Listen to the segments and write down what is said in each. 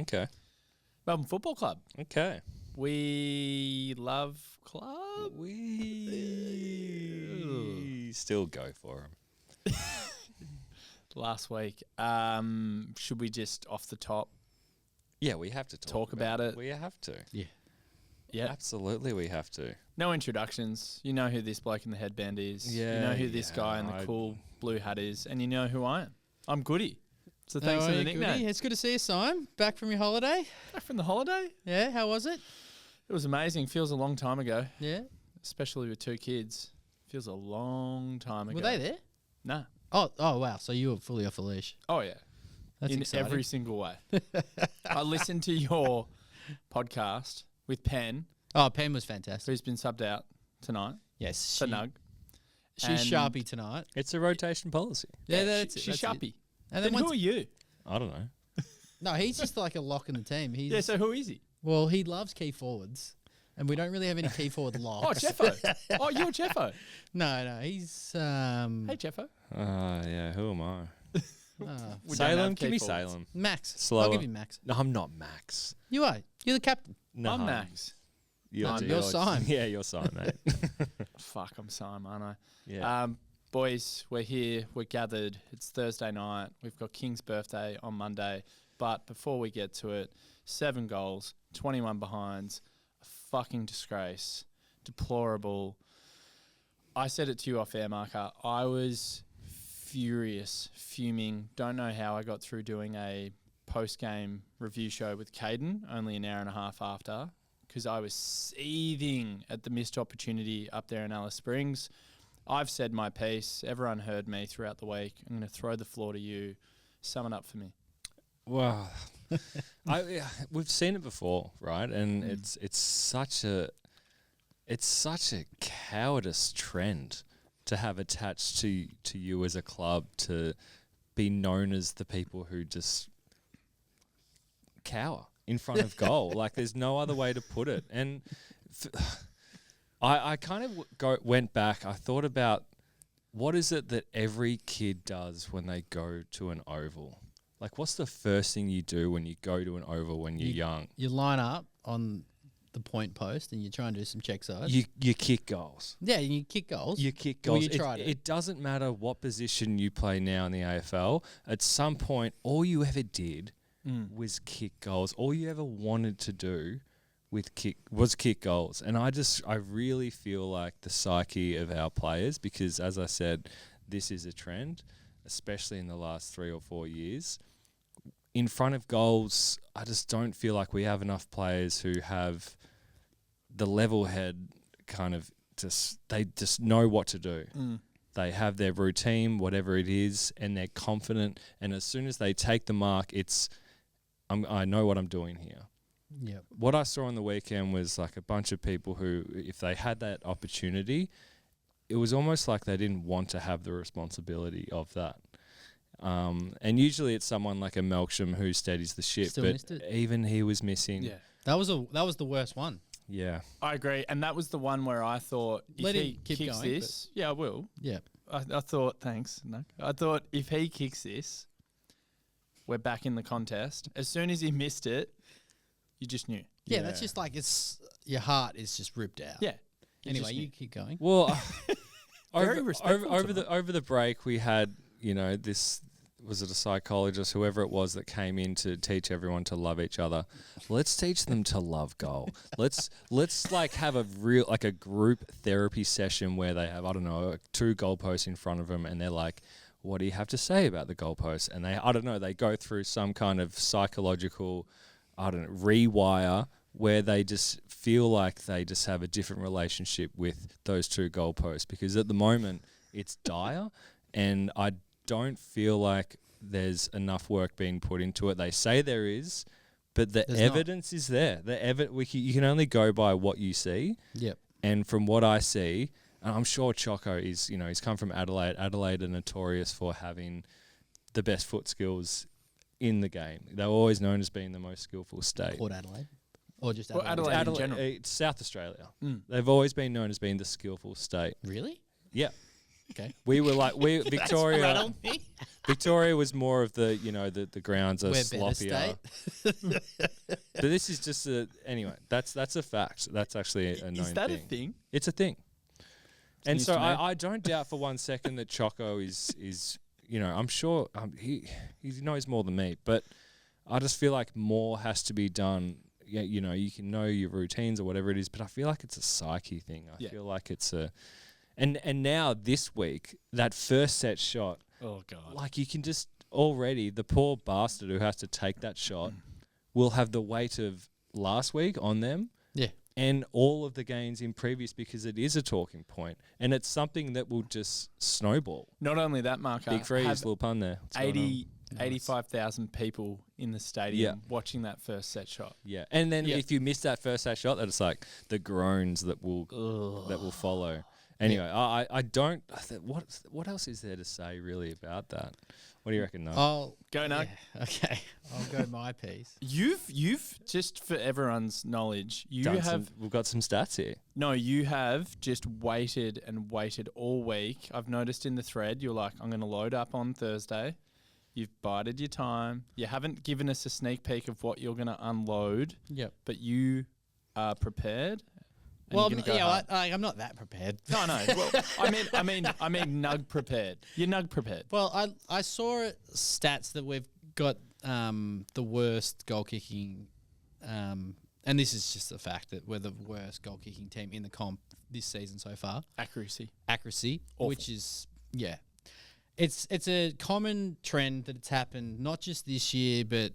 Okay. Melbourne Football Club. Okay. We love club. We still go for him. Last week. Should we just off the top Yeah, we have to talk about it? We have to. Yeah. Absolutely, we have to. No introductions. You know who this bloke in the headband is. Yeah, you know who this guy in the cool blue hat is. And you know who I am. I'm Goody. So thanks for the nickname. Goody. It's good to see you, Simon. Back from your holiday. Back from the holiday? Yeah, how was it? It was amazing. Feels a long time ago. Yeah. Especially with 2 kids. Feels a long time ago. Were they there? Nah. Oh, wow. So you were fully off the leash. Oh, yeah. That's in exciting. every single way. I listened to your podcast with Pen, Oh, Pam was fantastic. who's been subbed out tonight Yes. for Nug. She's And- Sharpie tonight. It's a rotation policy. Yeah, that's it. She's That's it. Sharpie. And Then then who are you? I don't know. No, he's just like a lock in the team. He's Yeah, so who is he? well, he loves key forwards, and we don't really have any key forward Oh, locks. Jeffo. Oh, you're Jeffo. No, he's Hey, Jeffo. Yeah, who am I? We don't Salem? have Give me key forwards. Salem. Max. Slower. I'll give you Max. No, I'm not Max. You are. You're the captain. No, I'm Max. You're Simon. Yeah, you're Simon, mate. Fuck, I'm Simon, aren't I? Yeah. Boys, we're here. We're gathered. It's Thursday night. We've got King's birthday on Monday. But before we get to it, 7 goals, 21 behinds, a fucking disgrace, deplorable. I said it to you off air, Marca. I was furious, fuming. Don't know how I got through doing a post-game review show with Caden only an hour and a half after, because I was seething at the missed opportunity up there in Alice Springs. I've said my piece. Everyone heard me throughout the week. I'm going to throw the floor to you. Sum it up for me. Well, we've seen it before, right? And it's such a cowardice trend to have attached to you as a club, to be known as the people who just cower in front of goal. Like, there's no other way to put it. And I kind of went back. I thought about, what is it that every kid does when they go to an oval? Like, what's the first thing you do when you go to an oval when you're young? You line up on the point post and you try and do some check sides. You kick goals. Yeah, you kick goals. You kick Well, goals. you tried it. It doesn't matter what position you play now in the AFL. At some point, all you ever did was kick goals. All you ever wanted to do was kick goals. And I really feel like the psyche of our players, because as I said, this is a trend, especially in the last 3 or 4 years. In front of goals, I just don't feel like we have enough players who have the level head kind of they just know what to do. They have their routine, whatever it is, and they're confident. And as soon as they take the mark, I know what I'm doing here. Yep. What I saw on the weekend was like a bunch of people who, if they had that opportunity, it was almost like they didn't want to have the responsibility of that. And usually it's someone like a Melksham who steadies the ship, Still but missed it. even he was missing. Yeah. That was the worst one. Yeah. I agree. And that was the one where I thought, Let if him he keep kicks going, this, yeah, I will. Yeah. I thought, thanks, Nick. I thought if he kicks this, we're back in the contest. As soon as he missed it, you just knew. Yeah, that's just like your heart is just ripped out. Yeah. You Anyway, just you knew. keep going. Well, Very respectful over the break, we had, this, was it a psychologist, whoever it was, that came in to teach everyone to love each other. Let's teach them to love goal. Let's like have a group therapy session where they have, I don't know, 2 goalposts in front of them, and they're like, what do you have to say about the goalposts? And they go through some kind of psychological, rewire, where they just feel like they just have a different relationship with those 2 goalposts, because at the moment it's dire, and I don't feel like there's enough work being put into it. They say there is, but there's evidence is there. You can only go by what you see. Yep. And from what I see, and I'm sure Choco is, he's come from Adelaide. Adelaide are notorious for having the best foot skills in the game. They're always known as being the most skillful state. Port Adelaide. Or just Or Adelaide. Adelaide. in general. It's South Australia. Mm. They've always been known as being the skillful state. Really? Yeah. Okay. We were like, Victoria. Rattled me. Victoria was more of the, the grounds are We're better sloppier. state. But this is just anyway, that's a fact. That's actually a known thing. Is that a thing? It's a thing. And news so to me. I don't doubt for one second that Choco is I'm sure he knows more than me, but I just feel like more has to be done. Yeah, you can know your routines or whatever it is, but I feel like it's a psyche thing. I feel like it's and now this week, that first set shot, Oh God! like you can just already, the poor bastard who has to take that shot will have the weight of last week on them. Yeah. And all of the gains in previous, because it is a talking point and it's something that will just snowball. Not only that, Marca, Big freeze, have little pun there. What's going on? 85,000 people in the stadium watching that first set shot. Yeah, and then if you miss that first set shot, that's like the groans that will follow. Anyway, I don't. What else is there to say really about that? What do you reckon, Nug? I'll Go, Nug. yeah, okay, I'll go my piece. You've just for everyone's knowledge, we've got some stats here. No, you have just waited and waited all week. I've noticed in the thread, you're like, I'm going to load up on Thursday. You've bided your time. You haven't given us a sneak peek of what you're going to unload. Yep. But you are prepared. and Well, you're gonna go hard. I'm not that prepared. No, well, I mean, Nug prepared. You're Nug prepared. Well, I saw stats that we've got the worst goal kicking, and this is just the fact that we're the worst goal kicking team in the comp this season so far. Accuracy, Awful. Which is it's a common trend that it's happened not just this year, but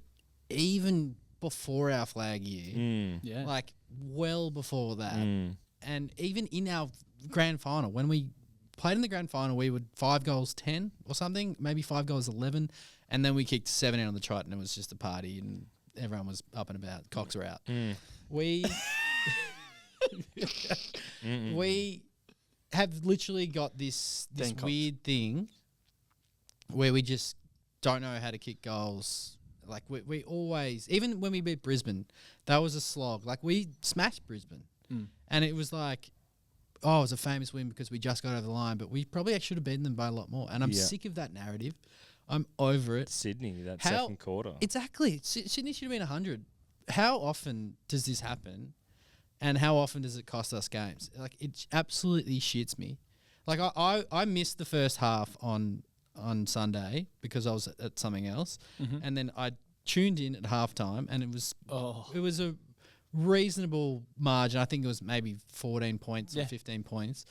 even before our flag year. Yeah. Like well before that. And even in our grand final, when we played in the grand final, we would 5 goals 10 or something, maybe 5 goals 11, and then we kicked 7 out on the trot, and it was just a party, and everyone was up and about. Cocks are out. We we have literally got this weird thing where we just don't know how to kick goals. Like we always, even when we beat Brisbane, that was a slog. Like we smashed Brisbane, and it was like, oh, it was a famous win because we just got over the line, but we probably should have beaten them by a lot more. And I'm sick of that narrative. I'm over it. Sydney, that second quarter. Exactly. Sydney should have been 100. How often does this happen? And how often does it cost us games? Like it absolutely shits me. Like I missed the first half on Sunday because I was at something else, and then I tuned in at halftime, and it was a reasonable margin. I think it was maybe 14 points or 15 points.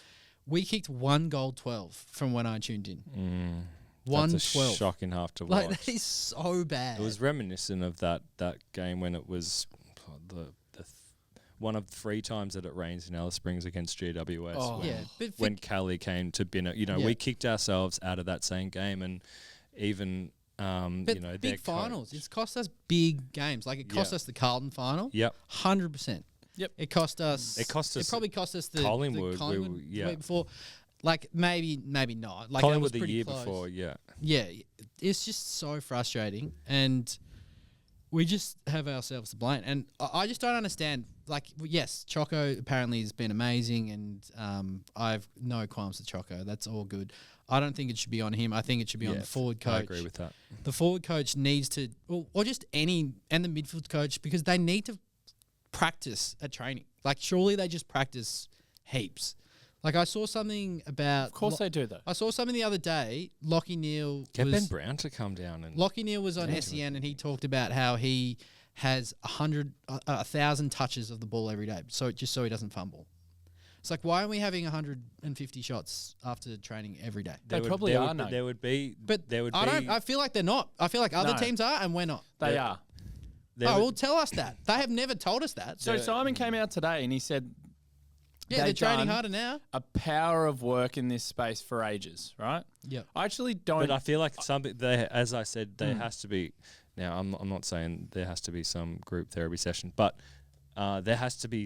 We kicked 1 goal 12 from when I tuned in. 1-12. That's a shocking half to watch. Like that is so bad. It was reminiscent of that game when it was one of 3 times that it rains in Alice Springs against GWS. But when Callie came to bin it, we kicked ourselves out of that same game, and even but big finals. It's cost us big games. Like it cost us the Carlton final. 100%. Yep. It cost us. It probably cost us the Collingwood. The week before. Like maybe not. Like Collingwood was the year close. before. Yeah, it's just so frustrating, and we just have ourselves to blame. And I just don't understand. Like, yes, Choco apparently has been amazing, and I have no qualms with Choco. That's all good. I don't think it should be on him. I think it should be on the forward coach. I agree with that. The forward coach needs to, or just and the midfield coach, because they need to practice at training. Like, surely they just practice heaps. Like, I saw something about... Of course they do, though. I saw something the other day. Lockie Neal Get Ben Brown to come down. Lockie Neal was on SEN, and he talked about how he has 1,000 touches of the ball every day, so he doesn't fumble. It's like, why aren't we having 150 shots after training every day? They probably are. There would be... I feel like they're not. I feel like other teams are, and we're not. They are. Well, tell us that. They have never told us that. So Simon came out today and he said... Yeah, they're training harder now. A power of work in this space for ages, right? Yeah. I actually don't... But I feel like as I said, there has to be... Now, I'm not saying there has to be some group therapy session, but there has to be...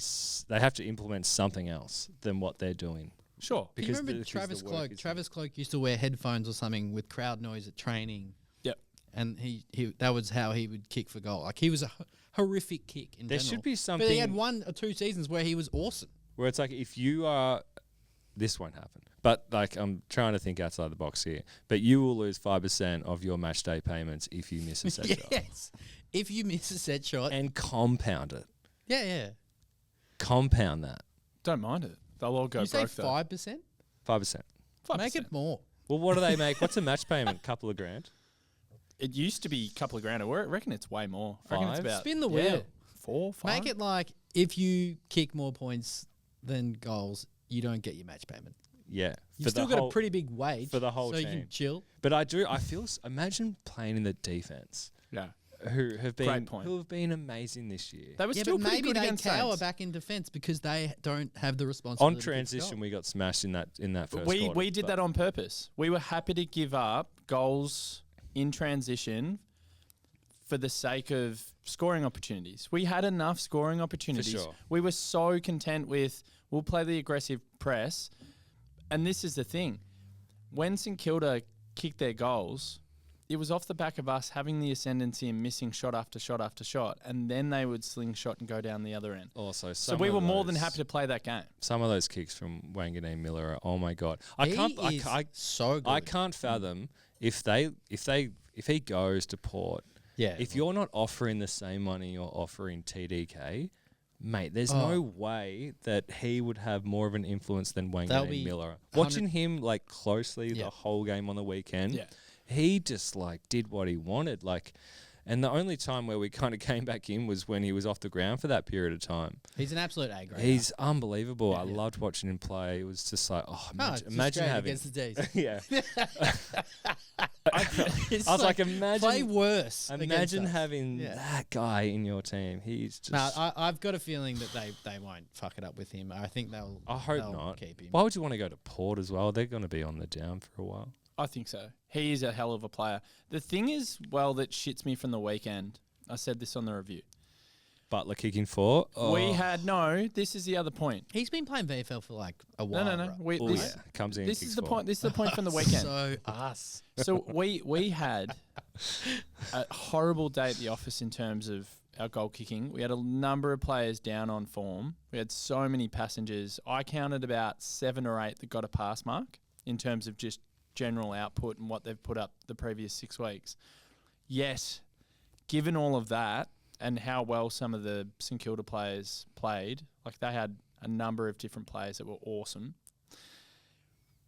They have to implement something else than what they're doing. Sure. Do you remember Travis Cloak? Travis Cloak used to wear headphones or something with crowd noise at training. Yep. And he that was how he would kick for goal. Like, he was a horrific kick in There general. should be something... But he had 1 or 2 seasons where he was awesome. Where it's like, if you are... This won't happen. But like, I'm trying to think outside the box here. But you will lose 5% of your match day payments if you miss a set shot. Yes. If you miss a set shot. And compound it. Yeah. Compound that. Don't mind it. They'll all go You say broke though. 5%? 5%. 5%. Make it more. Well, what do they make? What's a match payment? Couple of grand? It used to be a couple of grand. I reckon it's way more. I reckon it's Five? about Spin the wheel. 4, 5. Make it like if you kick more points than goals, you don't get your match payment. Yeah. You've still got a pretty big wage for the whole so team. you can chill. But I feel, imagine playing in the defense Yeah. who have Great point. been amazing this year. They were Yeah, still but pretty maybe good they against cower Saints. back in defence because they don't have the On responsibility. to kick transition, goal. we got smashed in that first We quarter. we did that on purpose. We were happy to give up goals in transition for the sake of scoring opportunities. We had enough scoring opportunities. sure. We were so content with we'll play the aggressive press. And this is the thing. When St Kilda kicked their goals, it was off the back of us having the ascendancy and missing shot after shot after shot, and then they would slingshot and go down the other end. Also, So we were more than happy to play that game. Some of those kicks from Wanganeen Miller are, oh my god! So good. I can't fathom if he goes to Port. Yeah. If you're not offering the same money you're offering TDK, mate, there's Oh. no way that he would have more of an influence than That'll be Wanganeen Miller. 100 Watching him like closely Yeah. the whole game on the weekend, Yeah. he just like did what he wanted. And the only time where we kind of came back in was when he was off the ground for that period of time. He's an absolute A grade. He's unbelievable. Yeah. I loved watching him play. It was just like, it's imagine great having. against the Dees. Yeah. It's I was like, imagine. play worse. against Imagine us. having Yeah. that guy in your team. He's just. No, I've got a feeling that they won't fuck it up with him. I think they'll. I hope they'll not. Keep him. Why would you want to go to Port as well? They're going to be on the down for a while. I think so. He is a hell of a player. The thing is, that shits me from the weekend, I said this on the review. Butler kicking 4. This is the other point. He's been playing VFL for like a while. No. right? Oh, yeah. Comes in. This kicks is the 4. point. This is the point from the weekend. So us. So we had a horrible day at the office in terms of our goal kicking. We had a number of players down on form. We had so many passengers. I counted about 7 or 8 that got a pass mark in terms of just general output and what they've put up the previous 6 weeks. Yet, given all of that and how well some of the St Kilda players played, like they had a number of different players that were awesome,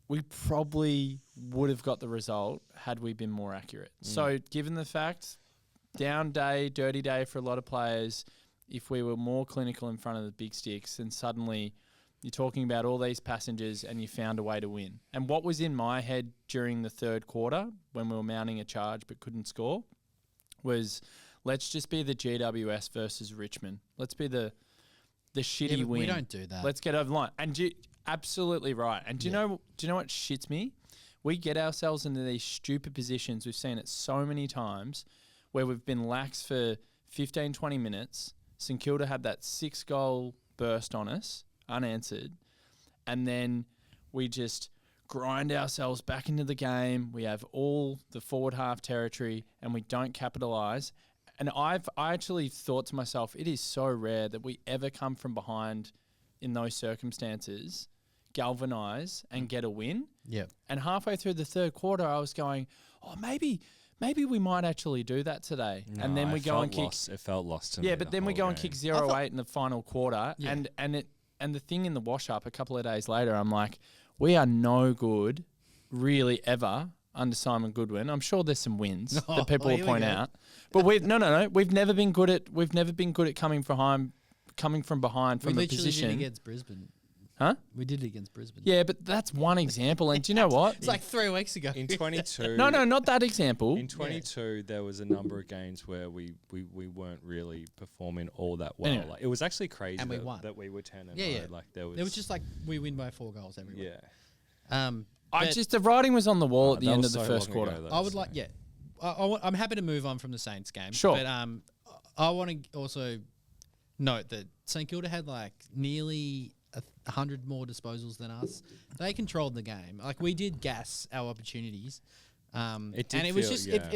we probably would have got the result had we been more accurate. So given the fact, down day, dirty day for a lot of players, if we were more clinical in front of the big sticks, then suddenly you're talking about all these passengers and you found a way to win. And what was in my head during the third quarter when we were mounting a charge but couldn't score was, let's just be the GWS versus Richmond. Let's be the shitty win. We don't do that. Let's get over the line. And absolutely right. And do you know what shits me? We get ourselves into these stupid positions. We've seen it so many times where we've been lax for 15, 20 minutes. St Kilda had that 6-goal burst on us, unanswered. And then we just grind ourselves back into the game. We have all the forward half territory and we don't capitalise. And I actually thought to myself, it is so rare that we ever come from behind in those circumstances, galvanise and get a win. Yep. And halfway through the third quarter, I was going, maybe we might actually do that today. And then we go and kick. It felt lost to me. Yeah, but then we go and kick 0-8 in the final quarter. Yeah. And the thing in the wash-up a couple of days later, I'm like, we are no good, really, ever under Simon Goodwin. I'm sure there's some wins that people will point out. But we've never been good at coming from behind We from a literally position. did against Brisbane. Huh? We did it against Brisbane. Yeah, but that's one example. And do you know what? It's like 3 weeks ago. In 22. No, not that example. In 22, there was a number of games where we weren't really performing all that well. Anyway. Like, it was actually crazy And we won. that we were 10 and Yeah, yeah. Like there was. It was just like we win by 4 goals every week. Yeah. The writing was on the wall at the That end was of the so first long quarter. ago, though, I would so- like, I'm happy to move on from the Saints game. Sure. But I want to also note that St Kilda had like nearly 100 more disposals than us. They controlled the game. Like we did gas our opportunities. It did and it was feel- just, yeah.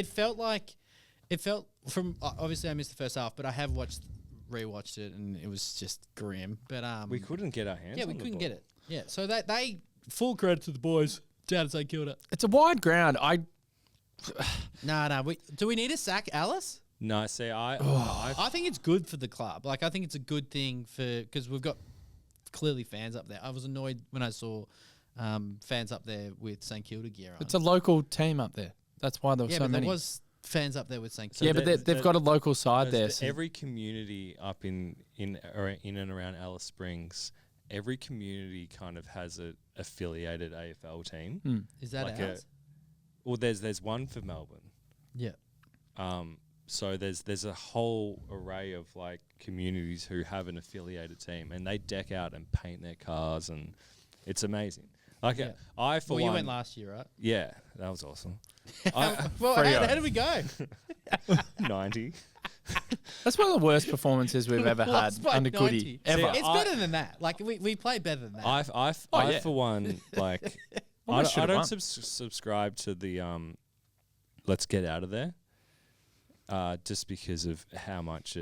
it felt from, obviously I missed the first half, but I have rewatched it and it was just grim. But We couldn't get our hands on we the couldn't ball. get it. Yeah. So they full credit to the boys down at St Kilda. It's a wide ground. No. Do we need to sack Alice? No, see, I think it's good for the club. Like, I think it's a good thing because we've got clearly fans up there. I was annoyed when I saw fans up there with St Kilda gear on. It's a local team up there. That's why there were so many. There was fans up there with St So Kilda. but they've got a local side there. So every community up in and around Alice Springs, every community kind of has a affiliated AFL team. Is that like ours? Well, there's one for Melbourne. Yeah. So there's a whole array of like communities who have an affiliated team, and they deck out and paint their cars, and it's amazing. Like Yeah. you went last year, right? Yeah, that was awesome. Well, how did we go? 90. that's one of the worst performances we've ever had Lost by under 90. Goody ever. It's better than that. Like, we play better than that. I for one, like, I Almost should've don't won. subscribe to the let's get out of there, just because of how much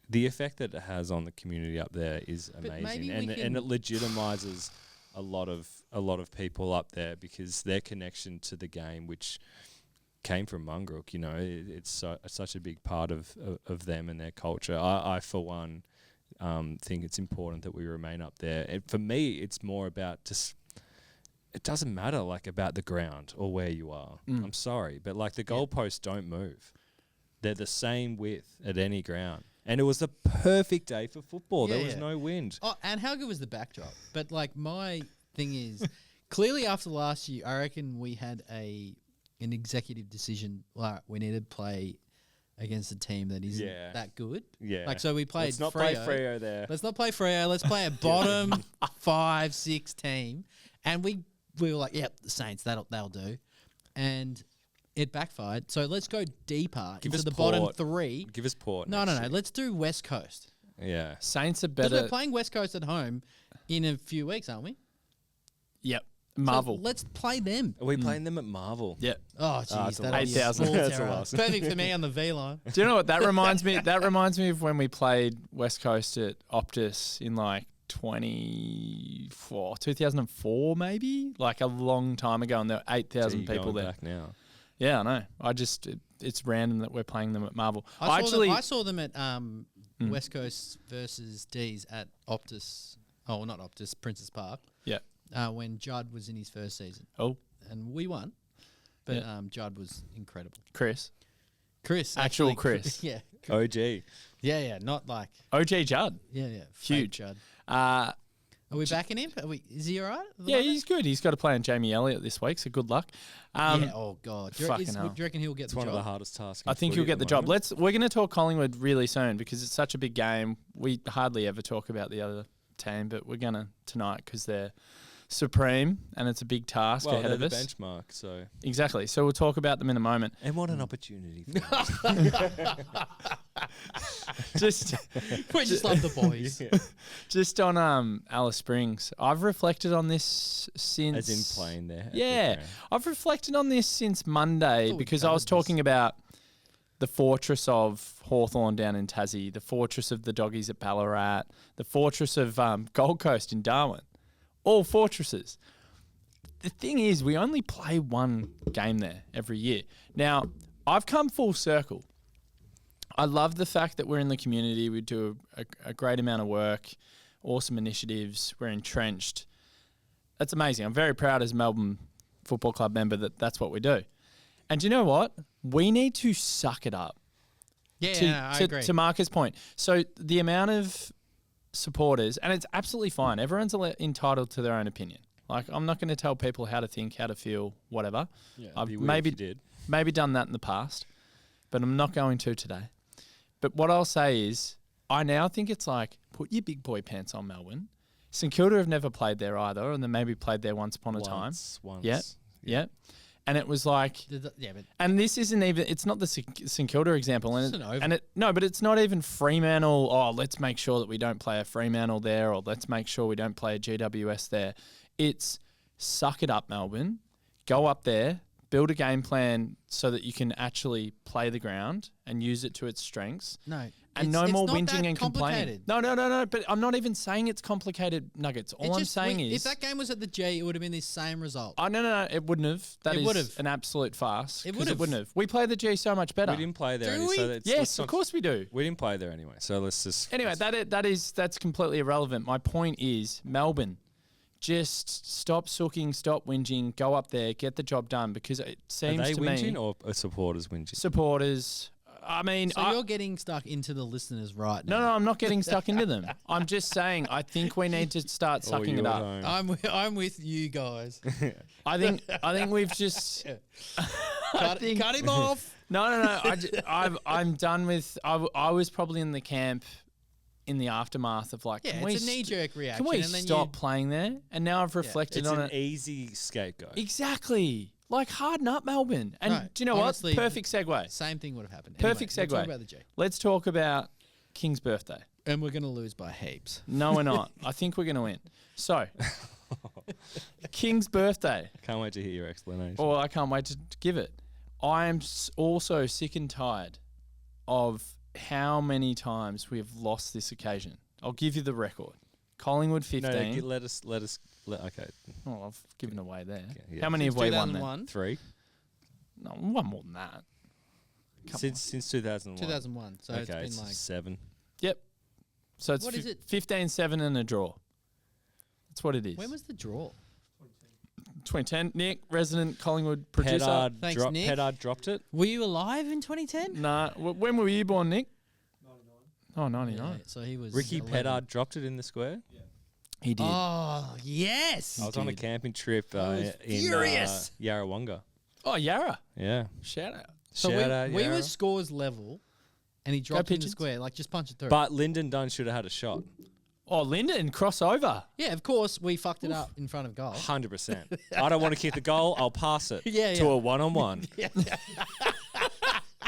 the effect that it has on the community up there is amazing, and it legitimizes a lot of people up there because their connection to the game, which came from Mungrook, it's such a big part of them and their culture. I for one, think it's important that we remain up there. And for me, it's more about just. It doesn't matter like about the ground or where you are. I'm sorry, but like the goalposts don't move. They're the same width at any ground. And it was the perfect day for football. Yeah, there was no wind. Oh, and how good was the backdrop? But like my thing is, clearly after last year, I reckon we had an executive decision. Like, we need to play against a team that isn't that good. Yeah. Like, so we played. Let's not play Freo there. Let's not play Freo. Let's play a bottom 5-6 team. And we were like, yep, the Saints, they'll do. And it backfired. So let's go deeper into the bottom 3. Give us Port. No. Let's do West Coast. Yeah. Saints are Because better. we're playing West Coast at home in a few weeks, aren't we? Yep. Marvel. So let's play them. Are we playing them at Marvel? Yeah. Oh, jeez. it's a that'll be a 8,000. small That's a terror. loss. Perfect for me on the V line. Do you know what that reminds me? That reminds me of when we played West Coast at Optus in like 2004 maybe, like a long time ago, and there were 8,000 people there. Back now. Yeah, I know. It's random that we're playing them at Marvel. I saw them at West Coast versus Dees at Optus. Oh, not Optus, Princess Park. Yeah. When Judd was in his first season. Oh. And we won. But Yeah. Judd was incredible. Chris. Actual Actually, Chris. Yeah. OG. Yeah. Not like. OJ Judd. Yeah. Huge. Judd. Uh, Are we backing him? Is he all right? yeah, he's good. He's got to play on Jamie Elliott this week, so good luck. Yeah. Oh God. fucking hell. Do you reckon he'll get It's the one job? of the hardest tasks. I think he'll get the job. We're going to talk Collingwood really soon because it's such a big game. We hardly ever talk about the other team, but we're going to tonight because they're supreme and it's a big task ahead they're of the us. benchmark, so. Exactly. So we'll talk about them in a moment. And what an opportunity. Just We just love the boys. just on Alice Springs, I've reflected on this since. As in playing there. at the Yeah, ground. I've reflected on this since Monday Thought we because I was covered this. talking about the fortress of Hawthorn down in Tassie, the fortress of the Doggies at Ballarat, the fortress of Gold Coast in Darwin. All fortresses. The thing is, we only play one game there every year. Now, I've come full circle. I love the fact that we're in the community. We do a great amount of work, awesome initiatives. We're entrenched. That's amazing. I'm very proud as a Melbourne Football Club member that that's what we do. And do you know what? We need to suck it up. Yeah, I agree. To Marcus' point. So the amount of supporters, and it's absolutely fine. Everyone's entitled to their own opinion. Like, I'm not going to tell people how to think, how to feel, whatever. Yeah, I've it'd be weird if you did. maybe done that in the past, but I'm not going to today. But what I'll say is, I now think it's like, put your big boy pants on, Melbourne. St Kilda have never played there either, and they maybe played there once upon a time. Once. Yeah. And it was like, Yeah, but and this isn't even, it's not the St Kilda example. It's an oval. But it's not even Fremantle. Oh, let's make sure that we don't play a Fremantle there, or let's make sure we don't play a GWS there. It's suck it up, Melbourne. Go up there, build a game plan so that you can actually play the ground and use it to its strengths. no. And It's- no it's more not whinging that and complaining. complicated. No. But I'm not even saying it's complicated, Nuggets. All I'm saying if is... that game was at the G, it would have been the same result. Oh, no. It wouldn't have. That It is would've. an absolute farce. It 'cause would've. It wouldn't have. We play the G so much better. We didn't play there. Do So we? let's Yes, not- of course we do. We didn't play there anyway. So let's just. Anyway, that's completely irrelevant. My point is, Melbourne, just stop sooking, stop whinging, go up there, get the job done, because it Are seems they to whinging me or are supporters whinging? supporters. I mean, So you're getting stuck into the listeners right now. no, I'm not getting stuck into them. I'm just saying I think we need to start sucking it up. I'm with you guys. I think we've just cut him off. no. I'm done with. I was probably in the camp in the aftermath of like, Yeah, can we it's a knee-jerk reaction. Can we and then stop playing there? And now I've reflected It's on an it. easy scapegoat. Exactly. Like, harden up, Melbourne. And No, do you know honestly, what? Perfect segue. Same thing would have happened. Perfect Anyway, we'll segue. talk about the G. Let's talk about King's birthday. And we're going to lose by heaps. No, we're not. I think we're going to win. So, King's birthday. Can't wait to hear your explanation. Oh, I can't wait to give it. I am also sick and tired of how many times we have lost this occasion. I'll give you the record. Collingwood 15. No, let us. Okay, Oh, I've given away there. yeah. How many have we won then? 2001. 3 No, one more than that. since 2001. 2001. So okay, it's been it's like... 7. Yep. So it's What is it? 15-7 and a draw. That's what it is. When was the draw? 2010. Nick, resident Collingwood producer. Pedard, Thanks, Nick. Pedard dropped it. Were you alive in 2010? Nah. When were you born, Nick? 99. Oh, 99. Yeah, so he was... Ricky 11. Pedard dropped it in the square. He did. Oh, yes. I was on a camping trip was in furious. Yarrawonga. Oh, Yarra. Yeah. Shout out. So Shout out, we Yarra. were scores level, and he dropped in the Pigeons. square. Like, just punch it through. But Lyndon Dunn should have had a shot. Oh, Lyndon, crossover. yeah, of course, we fucked it up in front of goal. 100%. I don't want to kick the goal. I'll pass it Yeah, to yeah. a one-on-one.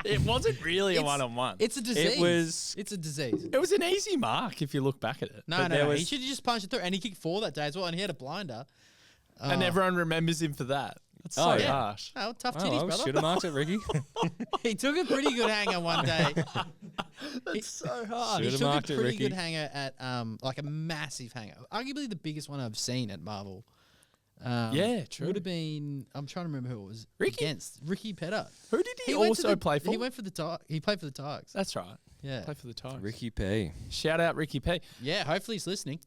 It wasn't really a It's- one-on-one. It's a disease. was- It's a disease. It was an easy mark if you look back at it. No, But no, there no. He was- should have just punched it through. And he kicked 4 that day as well, and he had a blinder. And everyone remembers him for that. That's so Oh, yeah. harsh. Oh, tough Oh, titties, I brother. should have marked it, Ricky. He took a pretty good hanger one day. That's so hard. He Should've took a marked it, pretty Ricky. good hanger at like a massive hanger, arguably the biggest one I've seen at Marvel. Yeah, true. Would have been. I'm trying to remember who it was Ricky? against. Ricky Pedder. Who did he went to also play for? He went for the He played for the Tigers. That's right. Yeah, Play for the Tigers. Ricky P. Shout out Ricky P. yeah. Hopefully he's listening.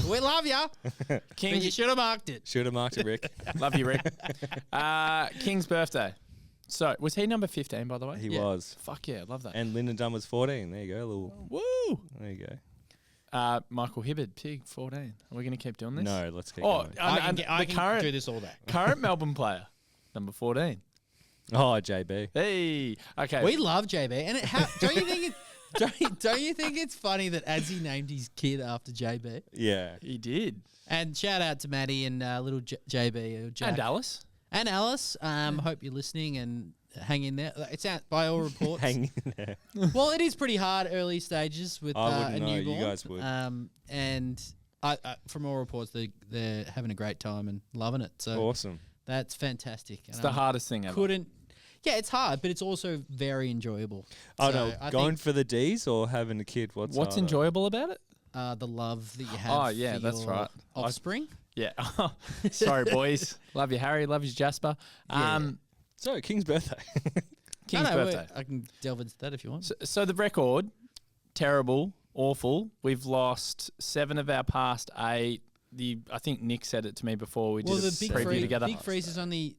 We love ya. King, You should have marked it. Should have marked it, Rick. love you, Rick. King's birthday. So, was he number 15, by the way? He Yeah. was. Fuck yeah, love that. And Lyndon Dunn was 14. There you go. Little. Woo! There you go. Michael Hibbard, Pig, 14. Are we going to keep doing this? No, let's keep Oh, going. I the can do this all day. current Melbourne player, number 14. Oh, JB. Hey, okay. We love JB, and don't you think don't you think it's funny that Adzi named his kid after JB? Yeah. He did. And shout out to Maddie and little JB or Jack. And Alice. And Alice. Hope you're listening and hang in there. It's out by all reports. Hang in there. Well, it is pretty hard early stages with I a wouldn't know. You newborn. guys would. And I, from all reports, they're having a great time and loving it. So Awesome. that's fantastic. It's the hardest thing ever. Yeah, it's hard, but it's also very enjoyable. Oh, So no. I Going think, for the D's or having a kid? What's harder? enjoyable about it? the love that you have. Oh, yeah, for that's your right. Offspring. Yeah. Sorry, boys. Love you, Harry. Love you, Jasper. Yeah. So, King's birthday. King's No, birthday. I can delve into that if you want. So the record, terrible, awful. We've lost 7 of our past 8. I think Nick said it to me before we did a preview together. Big freeze is on the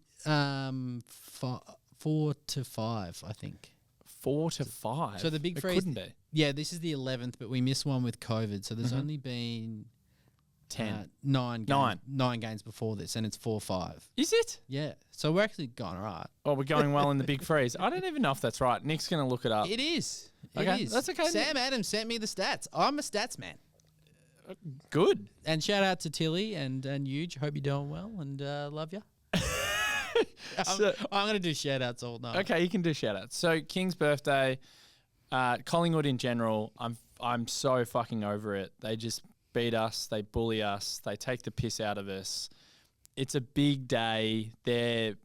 4 to 5, I think. 4 to 5. So the big it freeze couldn't be Yeah, this is the 11th, but we missed one with COVID, so there's only been 10. 9 games before this, and it's 4-5. Is it? Yeah, so we're actually going all right. Oh, we're going well in the big freeze. I don't even know if that's right. Nick's going to look it up. It is. Okay, It is. that's okay. Sam Adams sent me the stats. I'm a stats man. Good. And shout out to Tilly and Huge. Hope you're doing well and love you. So- I'm going to do shout outs all night. Okay, you can do shout outs. So King's birthday, Collingwood in general, I'm so fucking over it. They just beat us, they bully us, they take the piss out of us. It's a big day. They're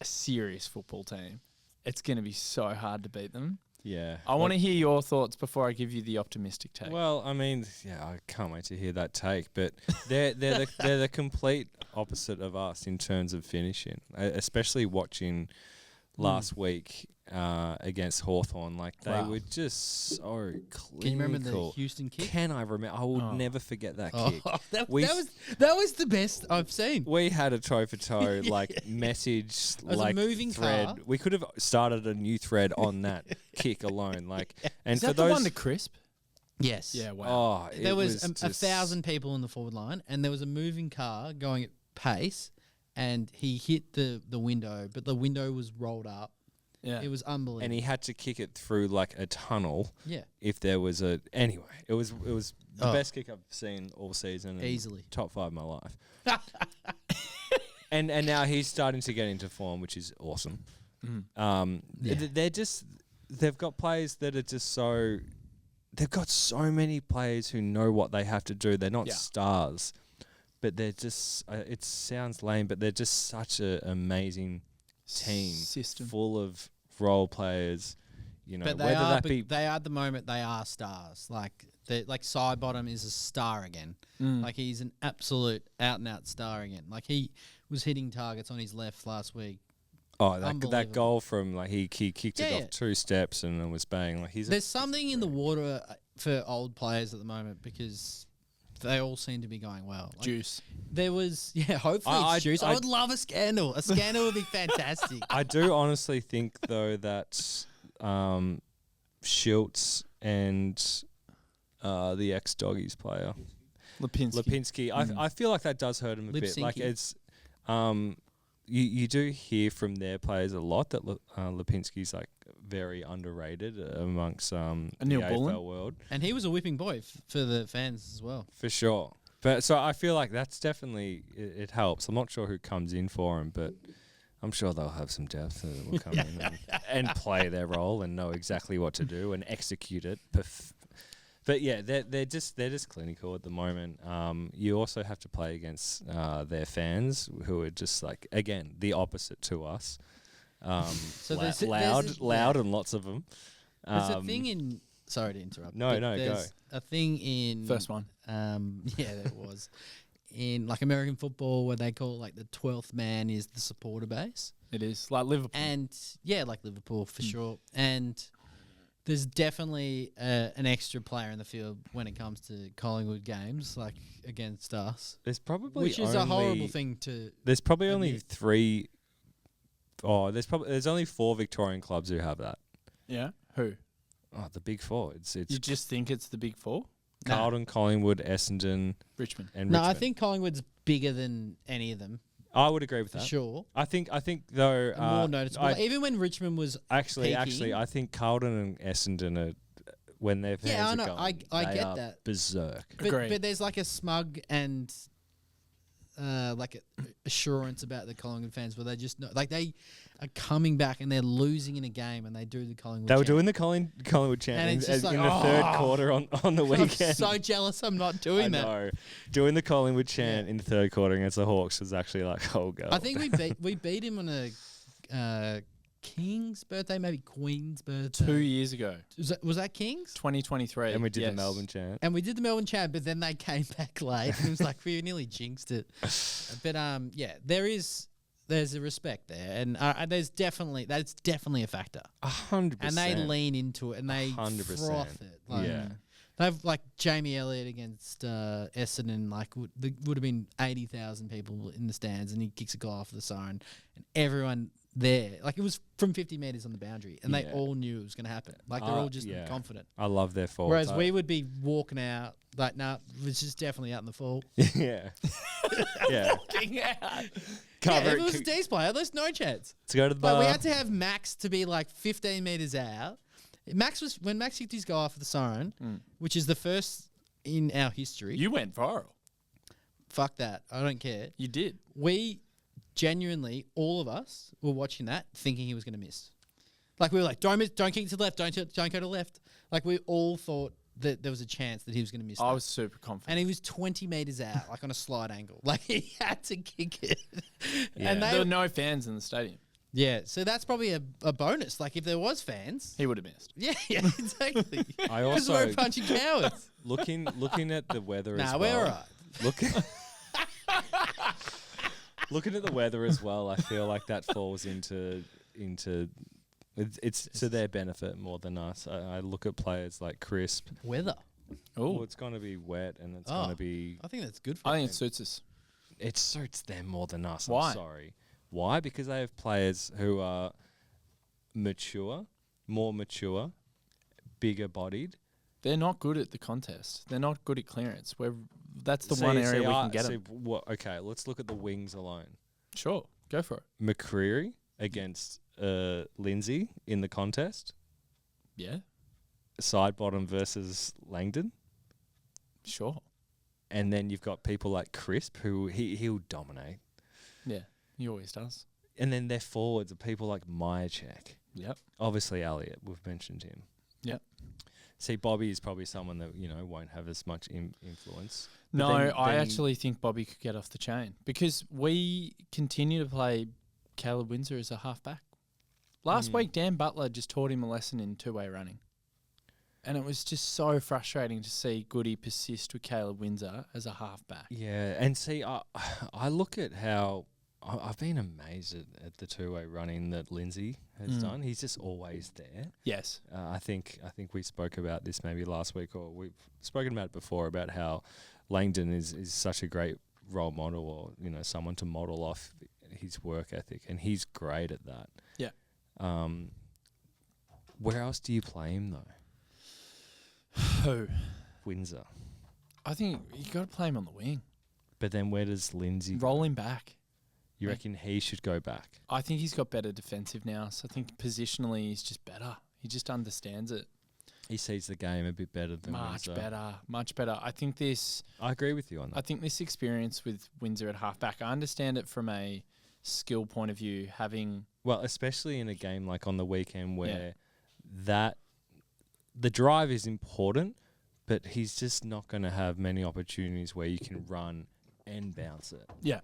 a serious football team. It's going to be so hard to beat them. Yeah. I want to hear your thoughts before I give you the optimistic take. Well, I mean, yeah, I can't wait to hear that take. But they're the complete opposite of us in terms of finishing, especially watching last week against Hawthorn. Like they were just so clinical. Can you remember the Houston kick? Can I remember? I will never forget that kick. That was the best I've seen. We had a toe for toe like message, like a moving thread. car. We could have started a new thread on that kick alone. Like, and Is for that the those, one to Crisp? Yes. Yeah, wow. oh, There was just 1,000 people in the forward line, and there was a moving car going at pace, and he hit the window, but the window was rolled up. Yeah. It was unbelievable. and he had to kick it through like a tunnel. Yeah. If there was a anyway, it was the Oh. best kick I've seen all season. and Easily. top 5 of my life. and now he's starting to get into form, which is awesome. Yeah. They've got players that are just so. They've got so many players who know what they have to do. They're not stars, but they're just. It sounds lame, but they're just such an amazing team, System. full of role players. You know, But they whether are, that be they are at the moment, they are stars. Like Sidebottom is a star again. Like he's an absolute out and out star again. Like he was hitting targets on his left last week. that Unbelievable. goal from like he kicked it Yeah. off 2 steps and it was bang. Like There's something in the water for old players at the moment because they all seem to be going well. Like, Juice. there was, hopefully it's juice. I would love a scandal. A scandal would be fantastic. I do honestly think though that Schultz and the ex-Doggies player Lipinski, I feel like that does hurt him a bit. Like Lipsinki. it's you do hear from their players a lot that Lipinski's like very underrated amongst the Neil AFL Bullen? world And he was a whipping boy for the fans as well. for sure. But so I feel like that's definitely it helps. I'm not sure who comes in for him, but I'm sure they'll have some depth that will come in and play their role and know exactly what to do and execute it. But yeah, they're just clinical at the moment. You also have to play against their fans who are just like again the opposite to us. So Loud and lots of them. There's a thing in. Sorry to interrupt. No, but no, go. there's a thing in First one. there was in like American football where they call it like the 12th man is the supporter base, It is. Like Liverpool. and like Liverpool for sure. And there's definitely an extra player in the field when it comes to Collingwood games, like against us, There's probably which is a horrible thing to. There's probably only admit. 3. Oh, there's only 4 Victorian clubs who have that. Yeah. Who? Oh, the big 4. It's You just think it's the big 4? Carlton, Collingwood, Essendon, Richmond. and No, Richmond. I think Collingwood's bigger than any of them I would agree with for that. sure. I think though And more noticeable. Like, even when Richmond was Actually, peaking. I think Carlton and Essendon are when their fans Yeah, I are know. going. I they get are that. berserk. Agreed. But there's like a smug and like a assurance about the Collingwood fans where they just know, like they are coming back and they're losing in a game and they do the Collingwood. They were chant. doing the Collingwood chant And in, it's just in like, the third oh. quarter on the I'm weekend. so jealous I'm not I doing that. know. Doing the Collingwood chant in the third quarter against the Hawks was actually like, oh god. I think we beat him on a King's birthday, maybe Queen's birthday. 2 years ago. Was that King's? 2023. and we did yes. the Melbourne chant. And we did the Melbourne chant, but then they came back late. And it was like we nearly jinxed it. But there's a respect there, and that's definitely a factor. 100%. And they lean into it, and they 100%. froth it. Like, Yeah. they've like Jamie Elliott against Essendon. Like would have been 80,000 people in the stands, and he kicks a goal off the siren, and everyone there, like it was from 50 meters on the boundary, and they Yeah. all knew it was going to happen. Like they're all just confident. I love their forwards. Whereas we would be walking out like, nah, it's just definitely out in the fall. yeah. yeah. Walking out. Cover if it, it was a Dees player, there's no chance. to go to the bar. Like we had to have Max to be like 15 meters out. When Max kicked his goal off the siren, which is the first in our history. You went viral. Fuck that. I don't care. You did. We genuinely, all of us were watching that thinking he was going to miss. Like we were like, don't kick to the left, don't go to the left. Like we all thought that there was a chance that he was going to miss. I that. was super confident. And he was 20 meters out, like on a slide angle. Like he had to kick it. Yeah. And there were no fans in the stadium. Yeah, so that's probably a bonus. Like if there was fans. He would have missed. Yeah, exactly. I Because also we're a bunch of cowards. looking at the weather as Nah, well. we're all right. Looking at the weather as well, I feel like that falls into it's to their benefit more than us. I look at players like Crisp. Weather. Oh, it's going to be wet and it's going to be. I think that's good for I think them. it suits us. It suits them more than us. Why? I'm sorry. Why? Because they have players who are more mature, bigger bodied. They're not good at the contest. They're not good at clearance. That's the one area we can get them. Okay, let's look at the wings alone. Sure, go for it. McCreary against Lindsay in the contest. Yeah, Side bottom versus Langdon. sure. And then you've got people like Crisp who he'll dominate. Yeah, he always does. And then their forwards are people like Myercheck. Yep. Obviously Elliott, we've mentioned him. Yep. See, Bobby is probably someone that, won't have as much influence. But No, then I actually think Bobby could get off the chain because we continue to play Caleb Windsor as a halfback. Last week, Dan Butler just taught him a lesson in two-way running. And it was just so frustrating to see Goody persist with Caleb Windsor as a halfback. Yeah, and see, I look at how I've been amazed at the two-way running that Lindsay has done. He's just always there. Yes. I think we spoke about this maybe last week, or we've spoken about it before, about how Langdon is such a great role model, or someone to model off his work ethic, and he's great at that. Yeah. Where else do you play him though? Who? Windsor. I think you got to play him on the wing. But then where does Lindsay go? Roll him back. You reckon he should go back? I think he's got better defensive now. So I think positionally he's just better. He just understands it. He sees the game a bit better than Much Windsor. better. Much better. I agree with you on that. I think this experience with Windsor at halfback, I understand it from a skill point of view, having... Well, especially in a game like on the weekend where the drive is important, but he's just not going to have many opportunities where you can run and bounce it. Yeah,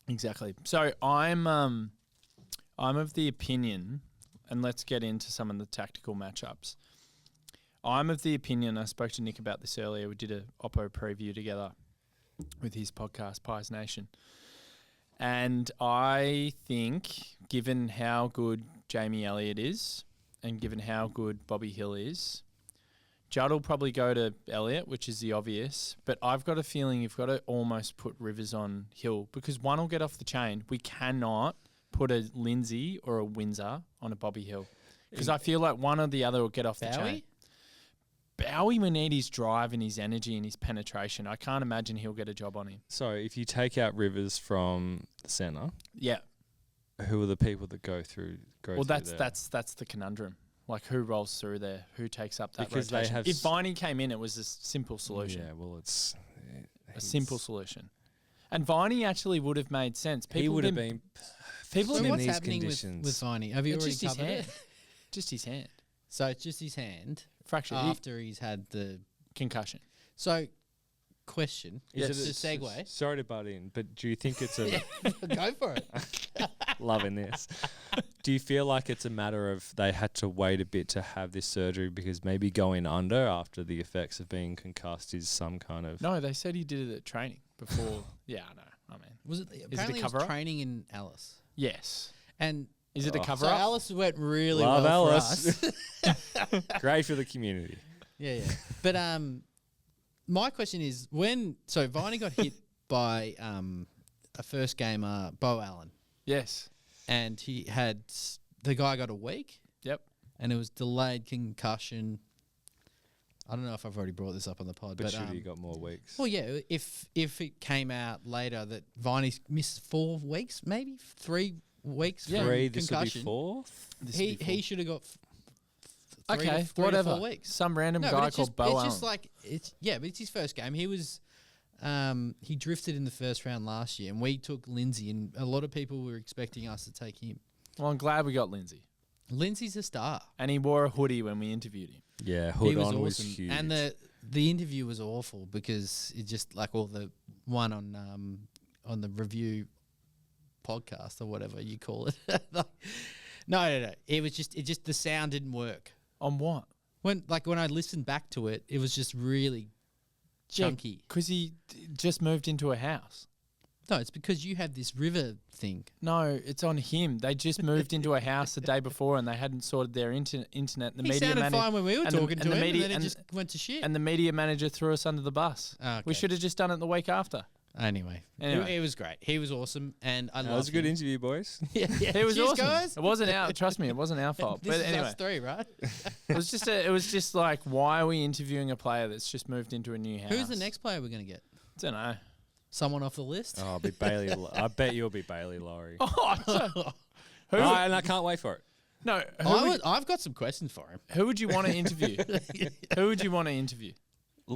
exactly. So I'm of the opinion, and let's get into some of the tactical matchups. I'm of the opinion, I spoke to Nick about this earlier, we did a Oppo preview together with his podcast, Pies Nation. And I think, given how good Jamie Elliott is, and given how good Bobby Hill is, Judd will probably go to Elliott, which is the obvious. But I've got a feeling you've got to almost put Rivers on Hill because one will get off the chain. We cannot put a Lindsay or a Windsor on a Bobby Hill because I feel like one or the other will get off the chain. Bowie will need his drive and his energy and his penetration. I can't imagine he'll get a job on him. So if you take out Rivers from the centre, Yeah. who are the people that go through? Well, that's the conundrum. Like, who rolls through there? Who takes up that Because they rotation? have If Viney came in, it was a simple solution. Yeah, well, it's A simple solution. And Viney actually would have made sense. He would have been. People So have what's these happening with conditions. Viney? Have you It's already just his covered hand. it? Just his hand. So it's just his hand Fracture. after he's had the... Concussion. So, question. Is Just it a segue. Sorry to butt in, but do you think it's a Go for it. loving this? Do you feel like it's a matter of they had to wait a bit to have this surgery because maybe going under after the effects of being concussed is some kind of... No, they said he did it at training before. Yeah, I know. I mean, Was it a apparently it was cover-up? training in Alice? yes. And Is it a Oh. cover so up? Alice went really Love well Alice. for us. Great for the community. Yeah. But my question is so Viney got hit by a first gamer, Bo Allen, Yes. and the guy got a week, Yep. and it was delayed concussion. I don't know if I've already brought this up on the pod, But but should he got more weeks? well, yeah, if it came out later that Viney missed 4 weeks, maybe 3 weeks Yeah. from 3, this will be concussion, 4. he should have got Okay, 3 to whatever. 4 weeks. Some random No, guy but it's called just, Bo it's Allen. just like but it's his first game. He was he drifted in the first round last year, and we took Lindsay, and a lot of people were expecting us to take him. Well, I'm glad we got Lindsay. Lindsay's a star. And he wore a hoodie when we interviewed him. Yeah, He hood was on awesome, was huge. and the interview was awful because it just like all the one on the review podcast or whatever you call it. No. It just the sound didn't work. On what? When I listened back to it, it was just really chunky. Because he just moved into a house. No, it's because you have this river thing. No, it's on him. They just moved into a house the day before and they hadn't sorted their internet. The He media sounded fine when we were talking to him, and then it and just went to shit. And the media manager threw us under the bus. Okay. We should have just done it the week after. Anyway. It was great. He was awesome, and I loved That was a good him. interview, boys. Yeah, It was Cheers, awesome. guys. It wasn't our. Trust me, it wasn't our fault. This But is anyway, us three, right? it was just like, why are we interviewing a player that's just moved into a new house? Who's the next player we're going to get? Don't know. Someone off the list? Oh, it'll be Bailey. I bet you'll be Bailey Laurie. Oh, who? And I can't wait for it. No, I've got some questions for him. who would you want to interview? Who would you want to interview?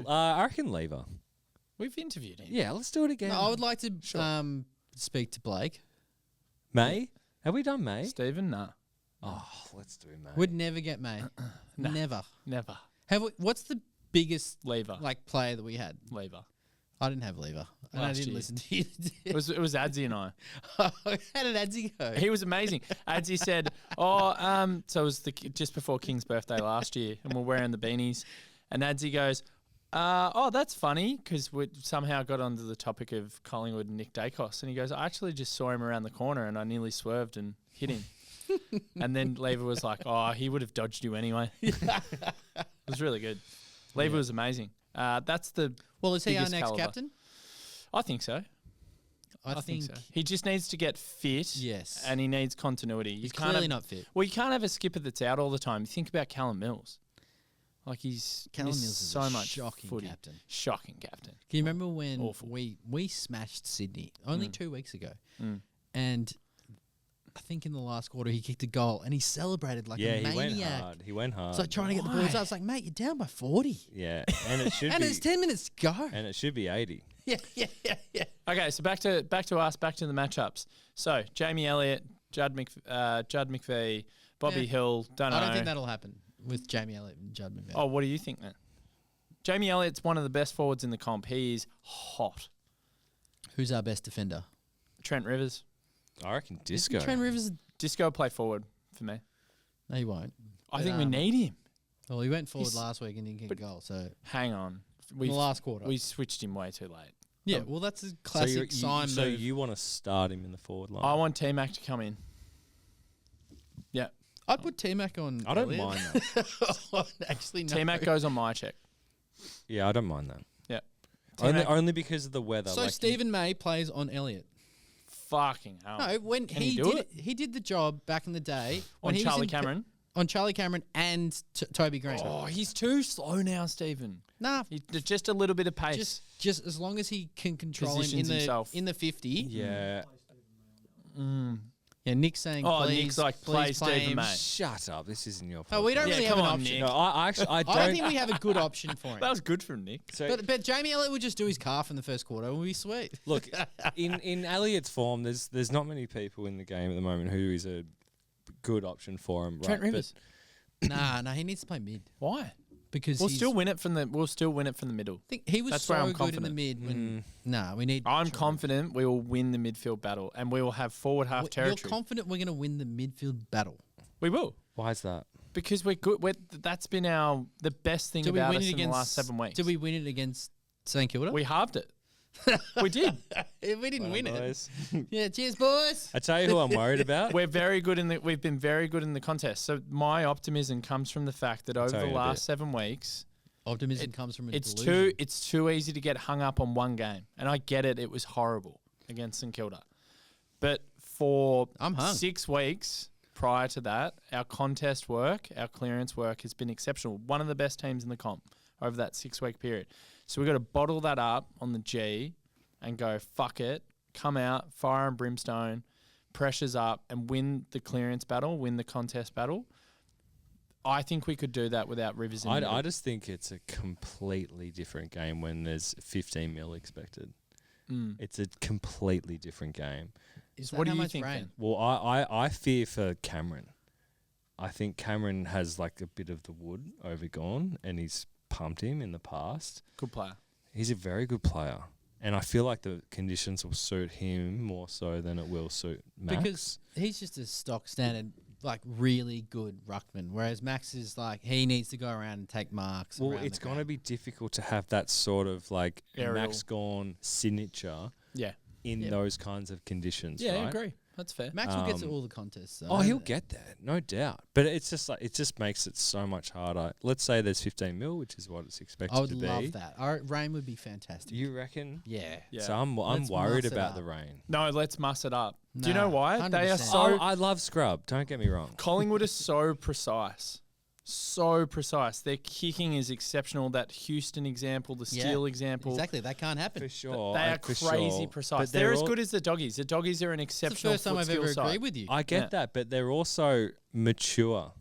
I reckon Lever. We've interviewed him. Yeah, let's do it again. No, I would like to speak to Blake. May? Have we done May? Stephen? Nah. Oh, let's do May. Would never get May. Nah. Never. Never. What's the biggest Lever. player that we had? Lever. I didn't have Lever. And I Last didn't year. listen to you. It was Adzi and I. How did Adzi go? He was amazing. Adzi said, so it was just before King's birthday last year, and we're wearing the beanies. And Adzi goes, that's funny, because we somehow got onto the topic of Collingwood and Nick Dacos. And he goes, I actually just saw him around the corner and I nearly swerved and hit him. And then Lever was like, he would have dodged you anyway. It was really good. Lever was amazing. That's the Well, is he our biggest next caliber. captain? I think so. I think so. He just needs to get fit. Yes. And he needs continuity. He's clearly not fit. Well, you can't have a skipper that's out all the time. You think about Callum Mills. Like Callum missed Mills is so a much shocking footy. captain. Shocking captain. Can you remember when Awful. we smashed Sydney only 2 weeks ago? And I think in the last quarter he kicked a goal and he celebrated like a maniac. He went hard. It's like trying to get the boys out. It's like, mate, you're down by 40. Yeah, and it should And be. there's 10 minutes to go. And it should be 80. Yeah. Okay, so back to us, back to the matchups. So Jamie Elliott, Judd McVie, Bobby Yeah. Hill. I don't think that'll happen with Jamie Elliott and Judd McVeigh. Oh, what do you think then? Jamie Elliott's one of the best forwards in the comp. He is hot. Who's our best defender? Trent Rivers. I reckon Disco. Trent Rivers. Disco play forward for me. No, he won't. I think we need him. Well, he went forward He's- last week and didn't kick a goal. So Hang on. in the last quarter. We switched him way too late. Yeah, well, that's a classic sign So move. you want to start him in the forward line? I want T-Mac to come in. Yeah. I'd put T-Mac on. I don't Elliott. mind that. Actually, no. T-Mac goes on my check. Yeah, I don't mind that. Yeah. Only because of the weather. So like Stephen May plays on Elliott. Fucking hell. No, when Can he he do did it? he did the job back in the day when On he Charlie was in Cameron. on Charlie Cameron and Toby Green. Oh, he's too slow now, Stephen. Nah, Just a little bit of pace. just as long as he can control him Positions himself. in the 50. Yeah. Yeah, Nick's saying. Oh, please, Nick's like, play please play Stephen him. May. Shut up. This isn't your. Oh, we don't podcast. really Yeah, have come an on, option. Nick. No, I actually I don't. I don't think we have a good option for him. That was good from Nick. So But Jamie Elliott would just do his calf in the first quarter. It would be sweet. look, in Elliott's form, there's not many people in the game at the moment who is a good option for him. Trent right? Rivers. Nah, he needs to play mid Why? because We'll he's, still win it from the middle. I think he was That's where so I'm good in the confident. mid. When, Nah, we need. I'm confident we will win the midfield battle and we will have forward half You're territory. confident we're going to win the midfield battle. We will. Why is that? Because we're good. That's been the best thing Did we about win us it in the against? last 7 weeks. Did we win it against St Kilda? We halved it. We did. we didn't win it. Boys. Yeah, cheers, boys. I tell you who I'm worried about. We're very good we've been very good in the contest. So my optimism comes from the fact that over tell the you in a last bit. 7 weeks, Optimism comes from a it's delusion. too easy to get hung up on one game. And I get it, it was horrible against St Kilda. But for I'm hung. 6 weeks prior to that, our contest work, our clearance work has been exceptional. One of the best teams in the comp over that 6-week period. So we've got to bottle that up on the G and go, fuck it, come out, fire and brimstone, pressures up and win the clearance battle, win the contest battle. I think we could do that without Rivers in the middle. I just think it's a completely different game when there's 15 mil expected. It's a completely different game. Is What that do how you much think rain? then? Well, I fear for Cameron. I think Cameron has like a bit of the wood overgone and he's pumped him in the past. Good player. He's a very good player. And I feel like the conditions will suit him more so than it will suit Max. Because he's just a stock standard, like really good ruckman, whereas Max is like he needs to go around and take marks. Well, it's going to be difficult to have that sort of like Aerial. Max Gawn signature Yeah. in those kinds of conditions. Yeah, right? I agree. That's fair. Max will get to all the contests. Though. Oh, he'll get there, no doubt. But it's just like it just makes it so much harder. Let's say there's 15 mil, which is what it's expected I would to be. love that. Rain would be fantastic. You reckon? Yeah. Yeah. So I'm Let's worried muss it about up. the rain. No, let's muss it up. Do you Nah, know why? They are 100%. so I love scrub. Don't get me wrong. Collingwood is so precise. So precise. Their kicking is exceptional. That Houston example, the Steel example. Exactly. That can't happen. For sure. They are for crazy sure. precise. But They're as all- good as the Doggies. The Doggies are an It's the exceptional first time foot I've ever skill side. agreed with you. I get Yeah. that, but they're also mature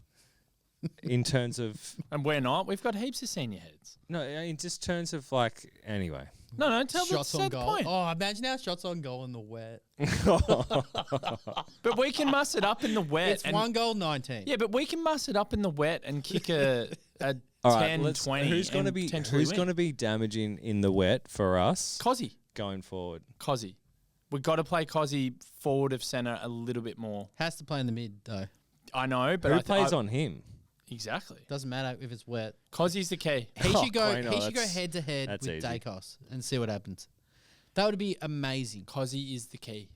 in terms of And we're not. We've got heaps of senior heads. no, in just terms of like anyway. No, tell Shots the on goal. point. Oh, imagine our shots on goal in the wet. But we can muss it up in the wet. It's and 1 goal, 19. Yeah, but we can muss it up in the wet and kick a All right, 10, 20 who's going to and be potentially who's win. going to be damaging in the wet for us Cozzy. going forward? Cozzy. We've got to play Cozzy forward of centre a little bit more. Has to play in the mid, though. I know, but Who I plays on him? Exactly. Doesn't matter if it's wet. Cozzy's the key. He Oh, should go. Quino, He should go that's- head to head that's with easy. Dacos and see what happens. That would be amazing. Cozzy is the key.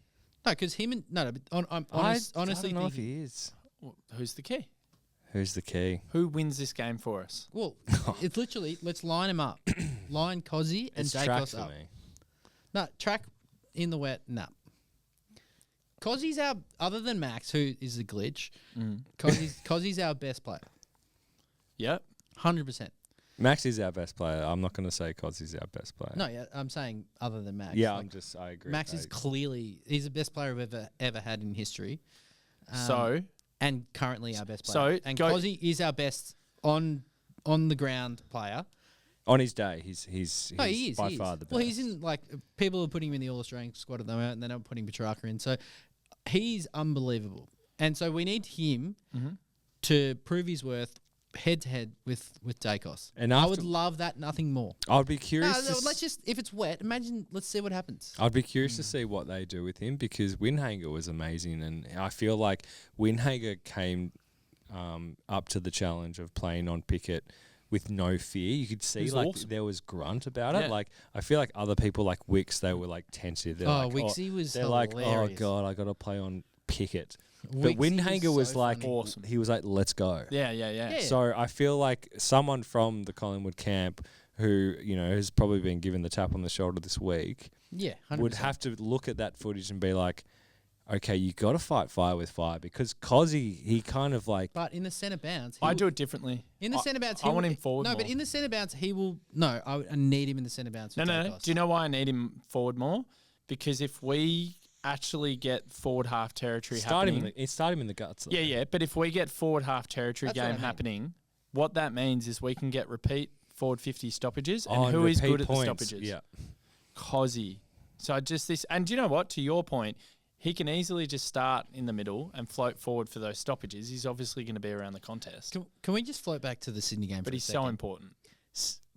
No, because him and no, but I'm I honestly don't know if thinking. he is. Who's the key? Who's the key? Who wins this game for us? Well, it's literally let's line him up, line Cozzy and It's track Dacos for up. me. No track in the wet. Nah. Cozzy's our other than Max, who is a glitch. Cozzy's our best player, Yep. 100%. Max is our best player. I'm not going to say Cozzy's our best player. No, yeah, I'm saying other than Max. Yeah, Like, I agree. Max is clearly he's the best player we've ever had in history. So And currently our best So, player. And go- Cozzy is our best on the ground player. on his day, he's No, he is. by he is. far the best. Well, he's in like people are putting him in the All-Australian squad at the moment, and they're not putting Petrarca in. So he's unbelievable. And so we need him to prove his worth head to head with Dacos. And I after- would love that. Nothing more. I would be No, curious. let's just if it's wet, imagine. Let's see what happens. I'd be curious to see what they do with him because Windhager was amazing, and I feel like Windhager came up to the challenge of playing on Pickett with no fear. You could see He's like awesome. there was grunt about Yeah. it. Like I feel like other people like Wicks, they were like tentative. They're like, Wixie was they're like, oh hilarious. god, I got to play on Pickett. Wixie But Windhager was so like, funny. Awesome. he was like, let's go. Yeah. Yeah. So I feel like someone from the Collingwood camp who, has probably been given the tap on the shoulder this week Yeah, 100%. would have to look at that footage and be like, okay, you got to fight fire with fire because Cozzy, he kind of like, But in the centre bounce, I do it differently. In the centre bounce, I want him forward No, more. but in the centre bounce, he will. No, I need him in the centre bounce. No. with Dacos. Do you know why I need him forward more? Because if we actually get forward half territory start him happening, in the guts. Though. yeah. But if we get forward half territory That's what I game mean. happening, what that means is we can get repeat forward 50 stoppages. And Oh, who is repeat good at the points. stoppages? Yeah. Cozzy. So just this, and do you know what? To your point, he can easily just start in the middle and float forward for those stoppages. He's obviously going to be around the contest, Can we just float back to the Sydney game? but for he's a so second? important.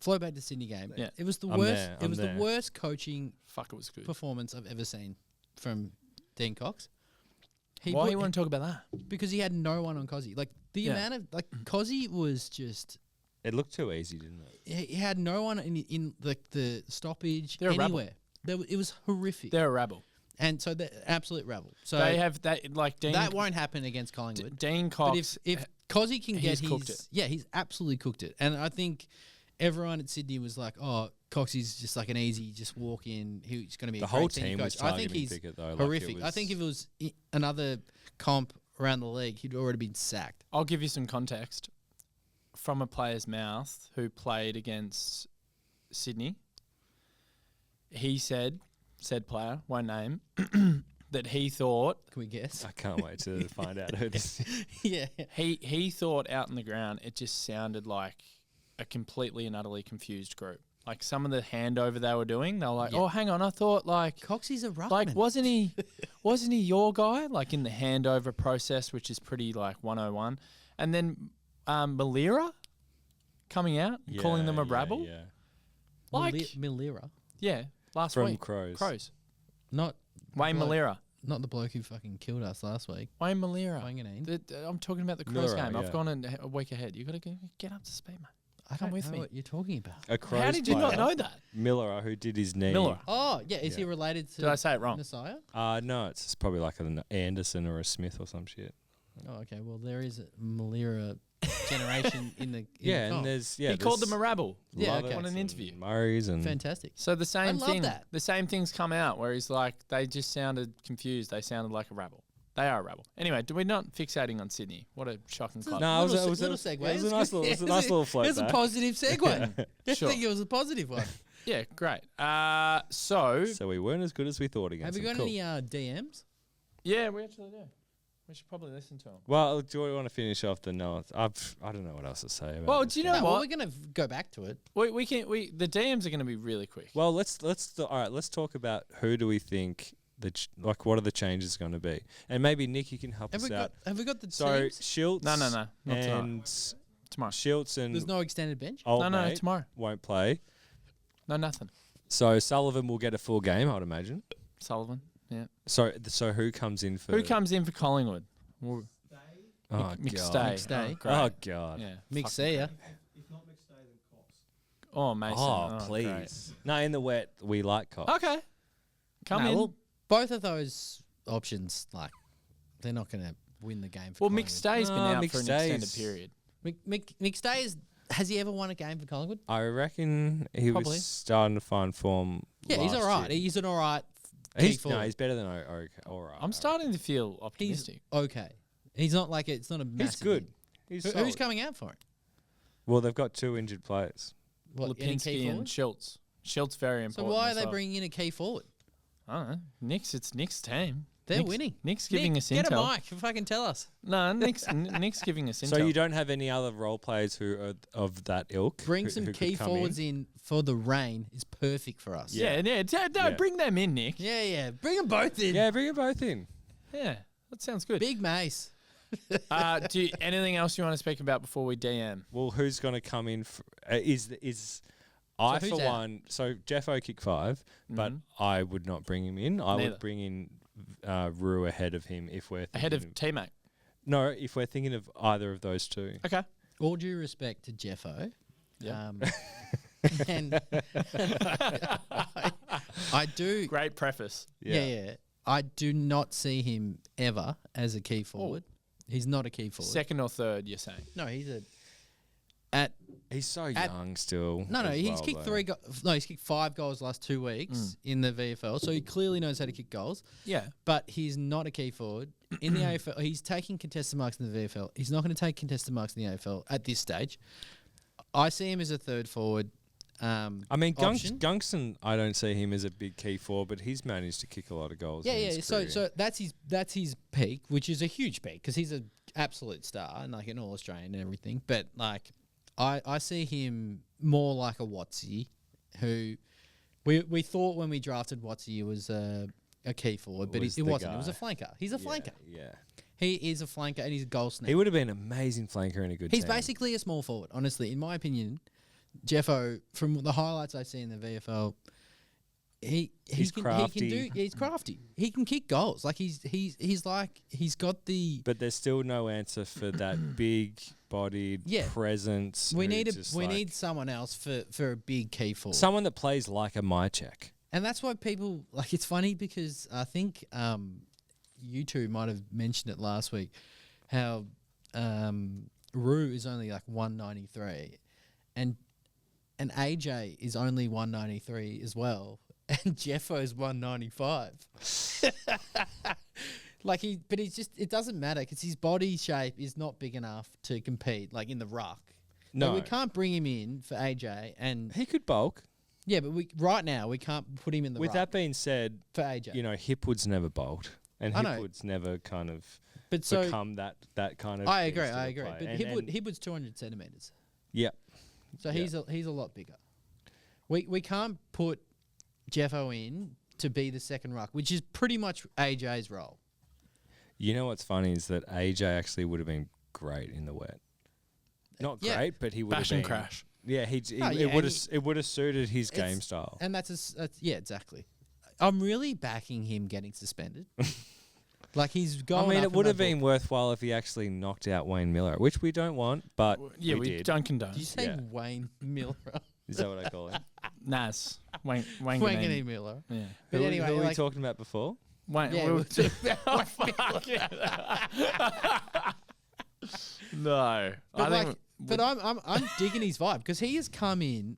Float back to Sydney game. Yeah. It was the I'm worst. there, It I'm was there. the worst coaching Fuck, it was good. performance I've ever seen from Dean Cox. Why do you want to talk about that? Because he had no one on Cozzy. Like the Yeah. amount of Cozzy was just. It looked too easy, didn't it? He had no one in the stoppage They're a rabble. anywhere. It was horrific. They're a rabble. And so the absolute rabble. So They have that, like Dean. that won't happen against Collingwood. Dean But Cox. if Cozzy can get he's cooked it. yeah, he's absolutely cooked it. And I think everyone at Sydney was like, "Oh, Coxie's just like an easy, just walk in. He's going to be The a whole great senior team coach." was I think targeting he's Pickett, though. Like, it horrific. I was- think if it was another comp around the league, he'd already been sacked. I'll give you some context from a player's mouth who played against Sydney. He said player, won't name, that he thought Can we guess? I can't wait to find out who this is. Yeah. he thought out in the ground it just sounded like a completely and utterly confused group. Like some of the handover they were doing, they were like, Yeah. "Oh, hang on, I thought like Coxie's a ruckman. like wasn't he your guy?" Like in the handover process, which is pretty like 101, and then Malira coming out and calling them a rabble. Yeah. Like Milira. yeah, last From week. Crows. Not Wayne bloke- Malira. Not the bloke who fucking killed us last week. Wayne Malira. Wanganeen. I'm talking about the Crows Malira, game. yeah. I've gone a week ahead. You got to get up to speed, mate. I Come don't with know me. what you're talking about. A Crows How did you not player, know that? Miller, who did his knee. Miller. Oh, yeah. Is he Yeah. related to Did I say it wrong? Messiah? No, it's probably like an Anderson or a Smith or some shit. Oh, okay. Well, there is a Malira generation in the Yeah, comp. and there's He called them a rabble. Yeah, okay. On an interview. Murray's and Fantastic. So the same love thing. that. The same things come out where he's like, they just sounded confused. They sounded like a rabble. They are a rabble. Anyway, do we not fixating on Sydney? What a shocking club. No, Little it was little a segue. it was a It's nice good. little, it was a Yeah, nice little float It's a back. positive segue. I Sure. think it was a positive one. Yeah, great. So So we weren't as good as we thought against Have you them. got Cool. any DMs? yeah, we actually do. We should probably listen to him. Well, do you want to finish off the notes? I don't know what else to say about Well, this do you game. know No, well, what? we're going to go back to it. The DMs are going to be really quick. Well, all right. Let's talk about who do we think what are the changes going to be, and maybe Nick, you can help Have us we out. got the So teams? Schultz, No, not tonight. and Tomorrow. Schultz and There's no extended bench? old No, mate tomorrow. won't play. No, nothing. So Sullivan will get a full game, I'd imagine. Sullivan. Yeah. So who comes in for Who comes in for Collingwood? Well, Oh McStay. god. McStay. Oh, great. Oh god. Yeah. Mick Fuck. Sear. Oh, Mason. Oh, great. please. No, in the wet we like cops. Okay. Come No, in. well, both of those options, like, they're not going to win the game for Well, Collingwood. McStay's been No, out for an extended McStay's- period. McStay has he ever won a game for Collingwood? I reckon he Probably. was starting to find form. Yeah, he's last all right. year. He's an all right. He's forward. he's better than all right. I'm starting to feel He's optimistic. okay. He's not like it's not a massive. He's good. hit. He's Who's solid. coming out for it? Well, they've got 2 injured players. What, any key Lipinski and forward? Schultz. Schultz very So important. why are as they well. bringing in a key forward? I don't know. It's Nick's team. They're Nick's- winning. Nick's giving Nick, us get intel. a mic. Fucking tell us. No, Nick's giving us intel. So you don't have any other role players who are of that ilk? Bring who- some who could key come forwards in for the rain is perfect for us. Yeah. No, Yeah. bring them in, Nick. Yeah. Bring them both in. Yeah, bring them both in. Yeah, that sounds good. Big Mace. Anything else you want to speak about before we DM? Well, who's going to come in? Is I who's for out? one? So Jeffo kick 5, but I would not bring him in. I Neither. would bring in Rue ahead of him if we're Ahead of thinking T-Mac. no, if we're thinking of either of those two. Okay. All due respect to Jeffo. Yeah. And I do. Great preface. Yeah. I do not see him ever as a key forward. He's not a key forward. Second or third, you're saying? No, he's a. At He's so young still. no, as he's well, kicked though. he's kicked 5 goals last 2 weeks in the VFL, so he clearly knows how to kick goals. Yeah. But he's not a key forward in the AFL. He's taking contested marks in the VFL. He's not going to take contested marks in the AFL at this stage. I see him as a third forward. I mean, option. Gunston, I don't see him as a big key forward, but he's managed to kick a lot of goals. Yeah, in yeah. his So career. that's his peak, which is a huge peak because he's an absolute star and like an All Australian and everything. But like, I see him more like a Naughtsie, who we thought when we drafted Naughtsie was a key forward, but Was it the wasn't. It was a guy. flanker. He's a flanker. Yeah, He is a flanker and he's a goal snap. he would have been an amazing flanker in a good He's team. basically a small forward, honestly. In my opinion, Jeffo, from the highlights I see in the VFL, He's he's crafty. he's crafty. He can kick goals. Like he's got the. But there's still no answer for that big-bodied Yeah. presence. We who need just we like- need someone else for a big key forward. someone that plays like a Mychek. And that's why people like it's funny because I think you two might have mentioned it last week how Rue is only like 193 and AJ is only 193 as well and Jeffo's 195. Like but it doesn't matter because his body shape is not big enough to compete like in the ruck. No, Like, we can't bring him in for AJ and he could bulk. yeah, but right now we can't put him in the With ruck that being said, for AJ. you know, Hipwood's never bulked, and I know. Hipwood's never kind of But so become that kind of. I beast agree, of a I agree. player. But And Hipwood's 200 centimeters, yeah, so Yeah. he's a lot bigger. We can't put Jeffo in to be the second ruck, which is pretty much AJ's role. you know what's funny is that AJ actually would have been great in the wet. Not Yeah. great, but he would Bash have and been crash. Yeah, it would have suited his game style. And yeah, exactly. I'm really backing him getting suspended. Like he's going. I mean, it would have been worthwhile if he actually knocked out Wayne Miller, which we don't want, but Yeah, we did. don't condone. Did you say Wayne Miller? Is that what I call him? Nas. Wayne Miller. Yeah. But anyway, who were we talking about before? Wayne. Yeah, we we were were talking about No. But I'm digging his vibe because he has come in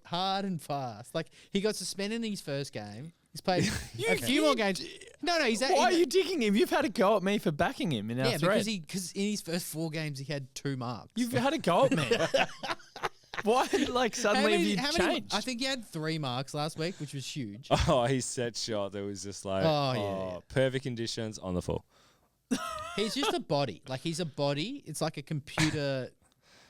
hard and fast. Like he got suspended in his first game. He's played a few more games. No, he's. Why are you digging him? You've had a go at me for backing him in our thread. because in his first 4 games he had 2 marks. You've had a go at me. Why? Like suddenly have you changed? I think he had 3 marks last week, which was huge. Oh, his set shot. That was just like, perfect conditions on the full. He's just a body. Like he's a body. It's like a computer.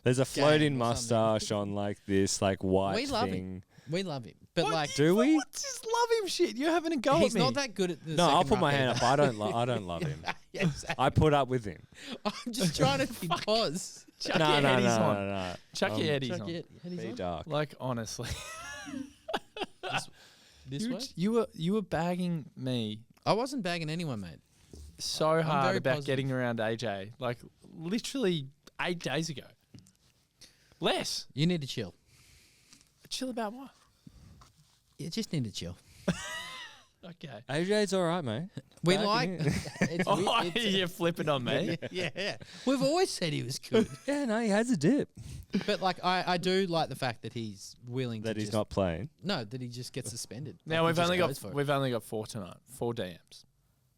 There's a floating mustache on like this like white We love thing. him. We love him. But like, do we? What's this love him shit? You're having a go at me. He's not that good at the No, I'll second put my ruck hand either. up. I don't love him. Yeah, exactly. I put up with him. I'm just trying to pause. Chuck No. your headies on. Chuck your headies Chuck on. your headies Be on. dark. Like honestly, This way? you were bagging me I wasn't bagging anyone, mate. so hard very about positive. getting around AJ. Like literally 8 days ago. Less. You need to chill. Chill about what? You just need to chill. Okay. AJ's all right, mate. We Back like. in. You're flipping on me. yeah. We've always said he was good, Yeah, no, he has a dip. but like I do like the fact that he's willing That to he's just, not playing. No, that he just gets suspended. Now Like, he we've just only goes for it. got 4 tonight. 4 DMs.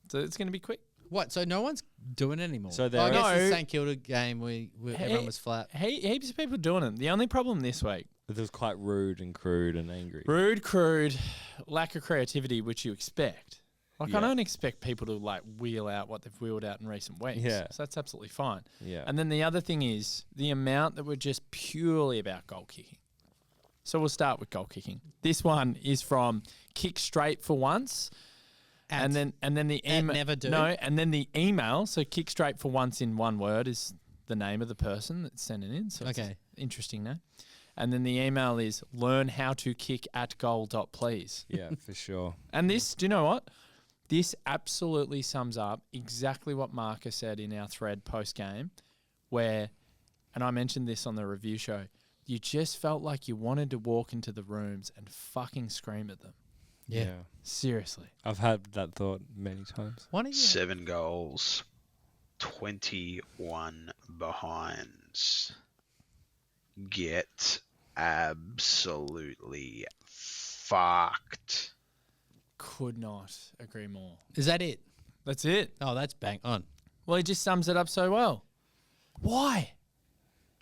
So it's going to be quick. What? So no one's doing it anymore. So I there guess are- the No. St Kilda game, everyone was flat. Heaps of people doing it. The only problem this week, It was quite rude and crude and angry. rude, crude, lack of creativity, which you expect. Like I Yeah. don't expect people to like wheel out what they've wheeled out in recent weeks. Yeah. So that's absolutely fine. Yeah. And then the other thing is the amount that were just purely about goal kicking. So we'll start with goal kicking. This one is from Kick Straight for Once. And then the email. Never Do? No, and then the email. So Kick Straight for Once in one word is the name of the person that's sending in. So it's Okay. interesting name. And then the email is learnhow-to-kick@goal.please. Yeah, for sure. And this, do you know what? This absolutely sums up exactly what Marca said in our thread post-game where, and I mentioned this on the review show, you just felt like you wanted to walk into the rooms and fucking scream at them. Yeah. Seriously. I've had that thought many times. Why don't you? 7 goals, 21 behinds. Get absolutely fucked. Could not agree more. Is that it? That's it. Oh, that's bang on. Well, he just sums it up so well. Why?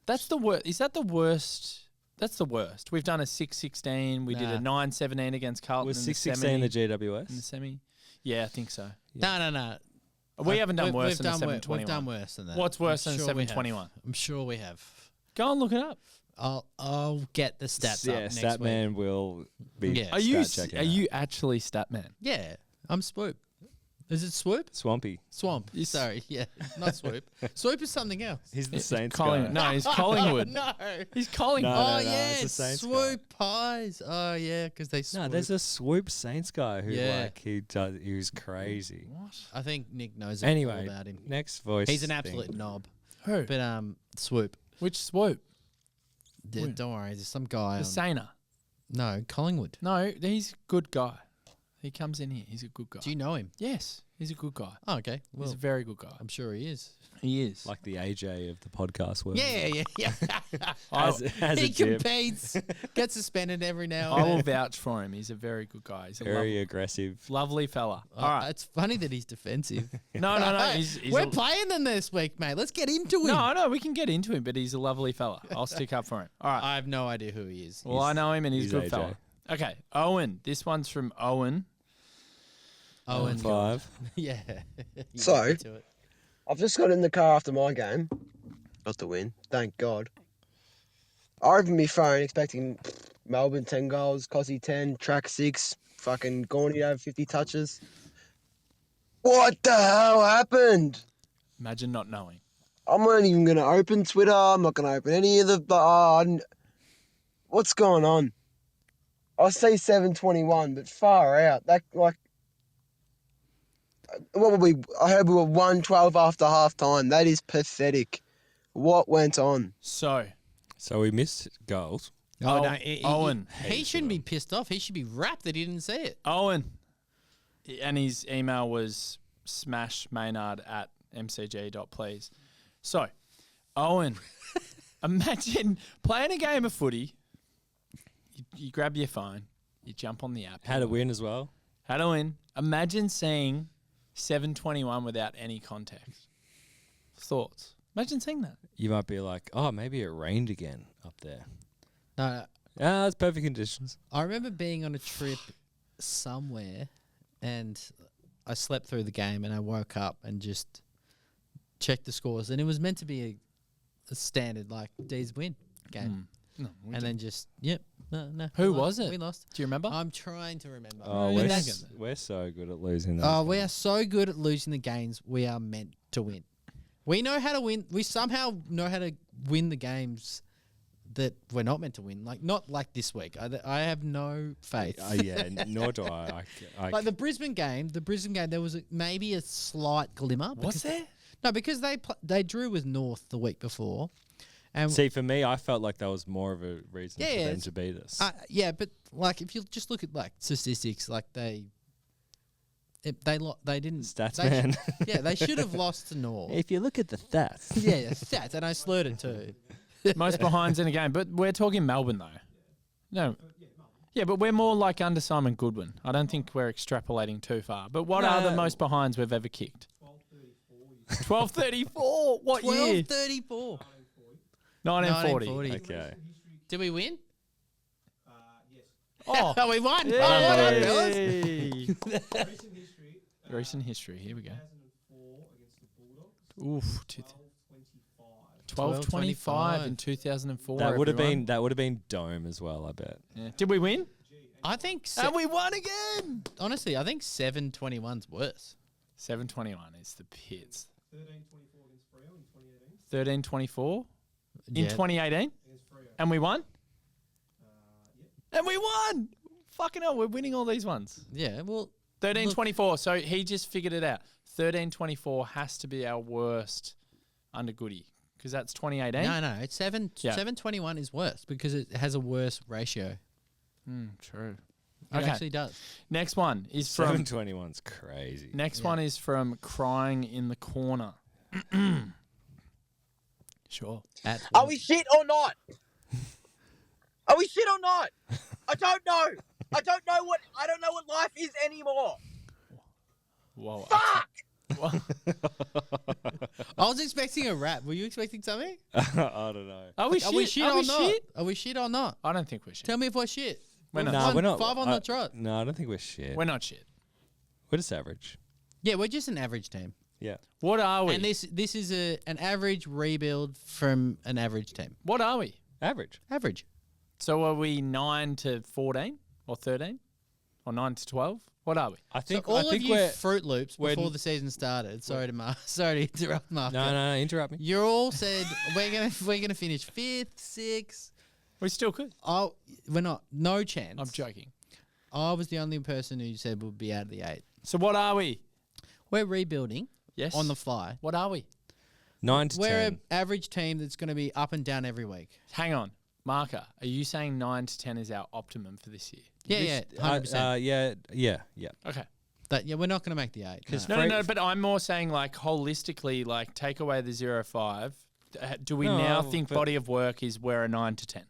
That's the worst. Is that the worst? That's the worst. We've done a 6-16. We did a 9-17 against Carlton. Was in the 6-16 semi. the GWS? In the semi? Yeah, I think so. No. We haven't done worse than a We've 7-21. done worse than that. What's worse I'm than sure we 7-21? I'm sure we have. Go and look it up. I'll get the stats Yeah, up next week. Statman will be Yeah. Are you checking are out. you actually Statman? Yeah, I'm Swoop. Is it Swoop? Swampy? Swamp. Yes. Sorry, yeah, not Swoop. Swoop is something else. He's the It's Saints Collingwood. guy. No, he's Collingwood. No. He's Collingwood. No, Oh no, yeah, it's the Saints guy. Swoop pies. Oh yeah, because they. No, Swoop. there's a swoop Saints guy who Yeah. he was crazy. What? I think Nick knows Anyway, all about him. next voice. He's an thing. absolute knob. Who? But Swoop. Which Swoop? Don't worry, there's some guy. The Sainer. No, Collingwood. No, he's a good guy. He comes in here. He's a good guy. Do you know him? Yes, he's a good guy. Oh, okay. Well, He's a very good guy. I'm sure he is. He is. Like the AJ of the podcast world. Yeah. Has He a dip. competes, gets suspended every now I and will then. vouch for him. He's a very good guy. He's a Very aggressive. lovely fella. All right. It's funny that he's defensive. No. He's We're a, playing them this week, mate. Let's get into him. no, we can get into him, but he's a lovely fella. I'll stick up for him. All right. I have no idea who he is. Well, I know him and he's a good AJ. fella. Okay, Owen. This one's from Owen. Owen. 5. Yeah. You So- get to it. I've just got in the car after my game. Got the win, thank God. I opened my phone expecting Melbourne 10 goals, Cossie 10, Track 6, fucking Gorney over 50 touches. What the hell happened? Imagine not knowing. I'm not even going to open Twitter. I'm not going to open any of the... What's going on? I see 7:21, but far out. That like, what were we? I heard we were 1-12 after half time. That is pathetic. What went on? So, we missed goals. Oh, no, Owen. he shouldn't be pissed off. He should be rapt that he didn't see it. Owen. And his email was smashmaynard@mcg.please. So, Owen, imagine playing a game of footy. You grab your phone, you jump on the app. Had a win as well. How to win. Imagine seeing 7:21 without any context. Thoughts? Imagine seeing that. You might be like, oh, maybe it rained again up there. No, Ah, it's perfect conditions. I remember being on a trip somewhere and I slept through the game and I woke up and just checked the scores and it was meant to be a standard like Dees win game. No, And then just, no. Who we was lost. it? We lost. Do you remember? I'm trying to remember. Oh, But we're so good at losing those. Oh, we are games. so good at losing the games we are meant to win. We know how to win. We somehow know how to win the games that we're not meant to win. Like, not like this week. I have no faith. Yeah, nor do I. Like the Brisbane game, there was maybe a slight glimmer. Was there? No, because they drew with North the week before. And See, for me, I felt like that was more of a reason Yeah, for them it's- to beat us. yeah, but like if you just look at like statistics, like they didn't Stats they man. yeah, they should have lost to North. If you look at the stats. yeah, stats, and I slurred it too. Most behinds in a game. But we're talking Melbourne, though. No. Yeah, but we're more like under Simon Goodwin. I don't think we're extrapolating too far. But what are the most behinds we've ever kicked? 12:34. What year? 12:34. 1940. 1940. Okay. Did we win? Oh, we won. Oh, well done, fellas. Yay. Recent history. Here we go. Oof. 12:25 in 2004. That would have everyone. been dome as well, I bet. Yeah. Did we win? I think. And we won again. Honestly, I think 7:21's worse. 7:21 is the pits. 13:24 in 2018, and we won. And we won. Fucking hell, we're winning all these ones. Yeah, well, 13:24. So he just figured it out. 13:24 has to be our worst under Goody because that's 2018. no, it's 7:21 is worse because it has a worse ratio. True. It actually does. Next one is from 721's crazy. Next one is from Crying in the Corner. Sure. Are we shit or not? Are we shit or not? I don't know. I don't know what life is anymore. Whoa. Fuck! I was expecting a rap. Were you expecting something? I don't know. Are we Are we shit Are or we not? shit? Are we shit or not? I don't think we're shit. Tell me if we're shit. We're not. Nah, we're not. 5 on the trot. No, I don't think we're shit. We're not shit. We're just average. Yeah, we're just an average team. Yeah. What are we? And this is an average rebuild from an average team. What are we? Average. Average. So are we 9 to 14 or 13 or 9 to 12? What are we? I think so all I think of you we're Fruit Loops we're- before the season started. Sorry to interrupt, Mark. No, interrupt me. You all said we're gonna finish 5th, 6th. We still could. Oh, we're not. No chance. I'm joking. I was the only person who said we'll be out of the 8. So what are we? We're rebuilding Yes. on the fly. What are we? 9 to We're 10. an average team that's going to be up and down every week. Hang on. Marker, are you saying 9 to 10 is our optimum for this year? Yeah, 100%. Yeah. Okay. We're not going to make the 8. 'Cause No. No, but I'm more saying like holistically, like take away the 0-5. Do we No, now think but- body of work is we're a 9 to 10?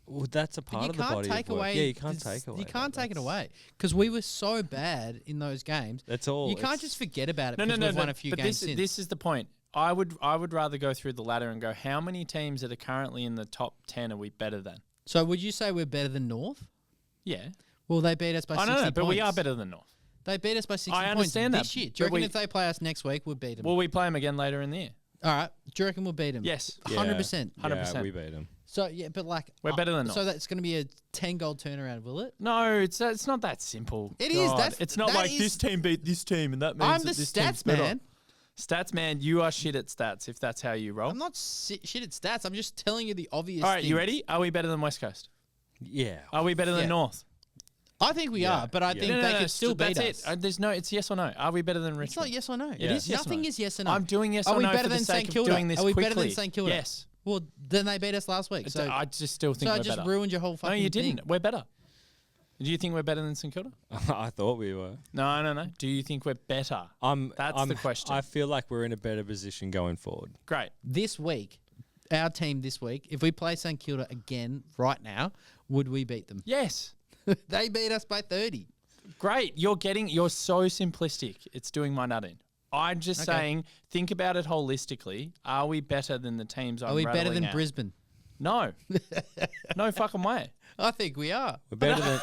Well, that's a But part you of the can't body take of work. away. Yeah, you can't take away. You can't that. take it That's- away because we were so bad in those games. That's all. You can't It's- just forget about it No, because no, no. we've won a few but games since. this is the point. I would rather go through the ladder and go, how many teams that are currently in the top 10 are we better than? So would you say we're better than North? Yeah. Well, they beat us by 60 I know, points. but we are better than North. They beat us by 60 I points understand that, this year. Do you but reckon we- if they play us next week, we'll beat them? Will we play them again later in the year? All right. Do you reckon we'll beat them? Yes. 100%. 100%. Yeah, we beat them. So, yeah, but like... We're better than So North. that's going to be a 10-goal turnaround, will it? No, it's not that simple. It is, God. that's- It's not that like is- this team beat this team and that means I'm that the this team's stats better. man. Stats man, you are shit at stats if that's how you roll. I'm not shit at stats. I'm just telling you the obvious All right, you things. ready? Are we better than West Coast? Yeah. Are we better Yeah. than North? I think we Yeah, are, but I yeah. think they could still that's beat it. us. There's no. It's yes or no. Are we better than Richmond? It's not yes or no. It is yes or Nothing no. is yes or no. I'm doing yes Are or we no better for the than sake St of Kilda? doing this Are we quickly. better than St Kilda? Yes. Well, then they beat us last week. So I just still think I we're just better. ruined your whole fucking No, you didn't. thing. We're better. Do you think we're better than St Kilda? I thought we were. No. Do you think we're better? That's the question. I feel like we're in a better position going forward. Great. This week, our team this week, if we play St Kilda again right now, would we beat them? Yes. They beat us by 30. Great. You're so simplistic. It's doing my nut in. I'm just Okay. saying, think about it holistically. Are we better than the teams I'm Are we better rattling than out? Brisbane? No. No fucking way. I think we are. We're better than.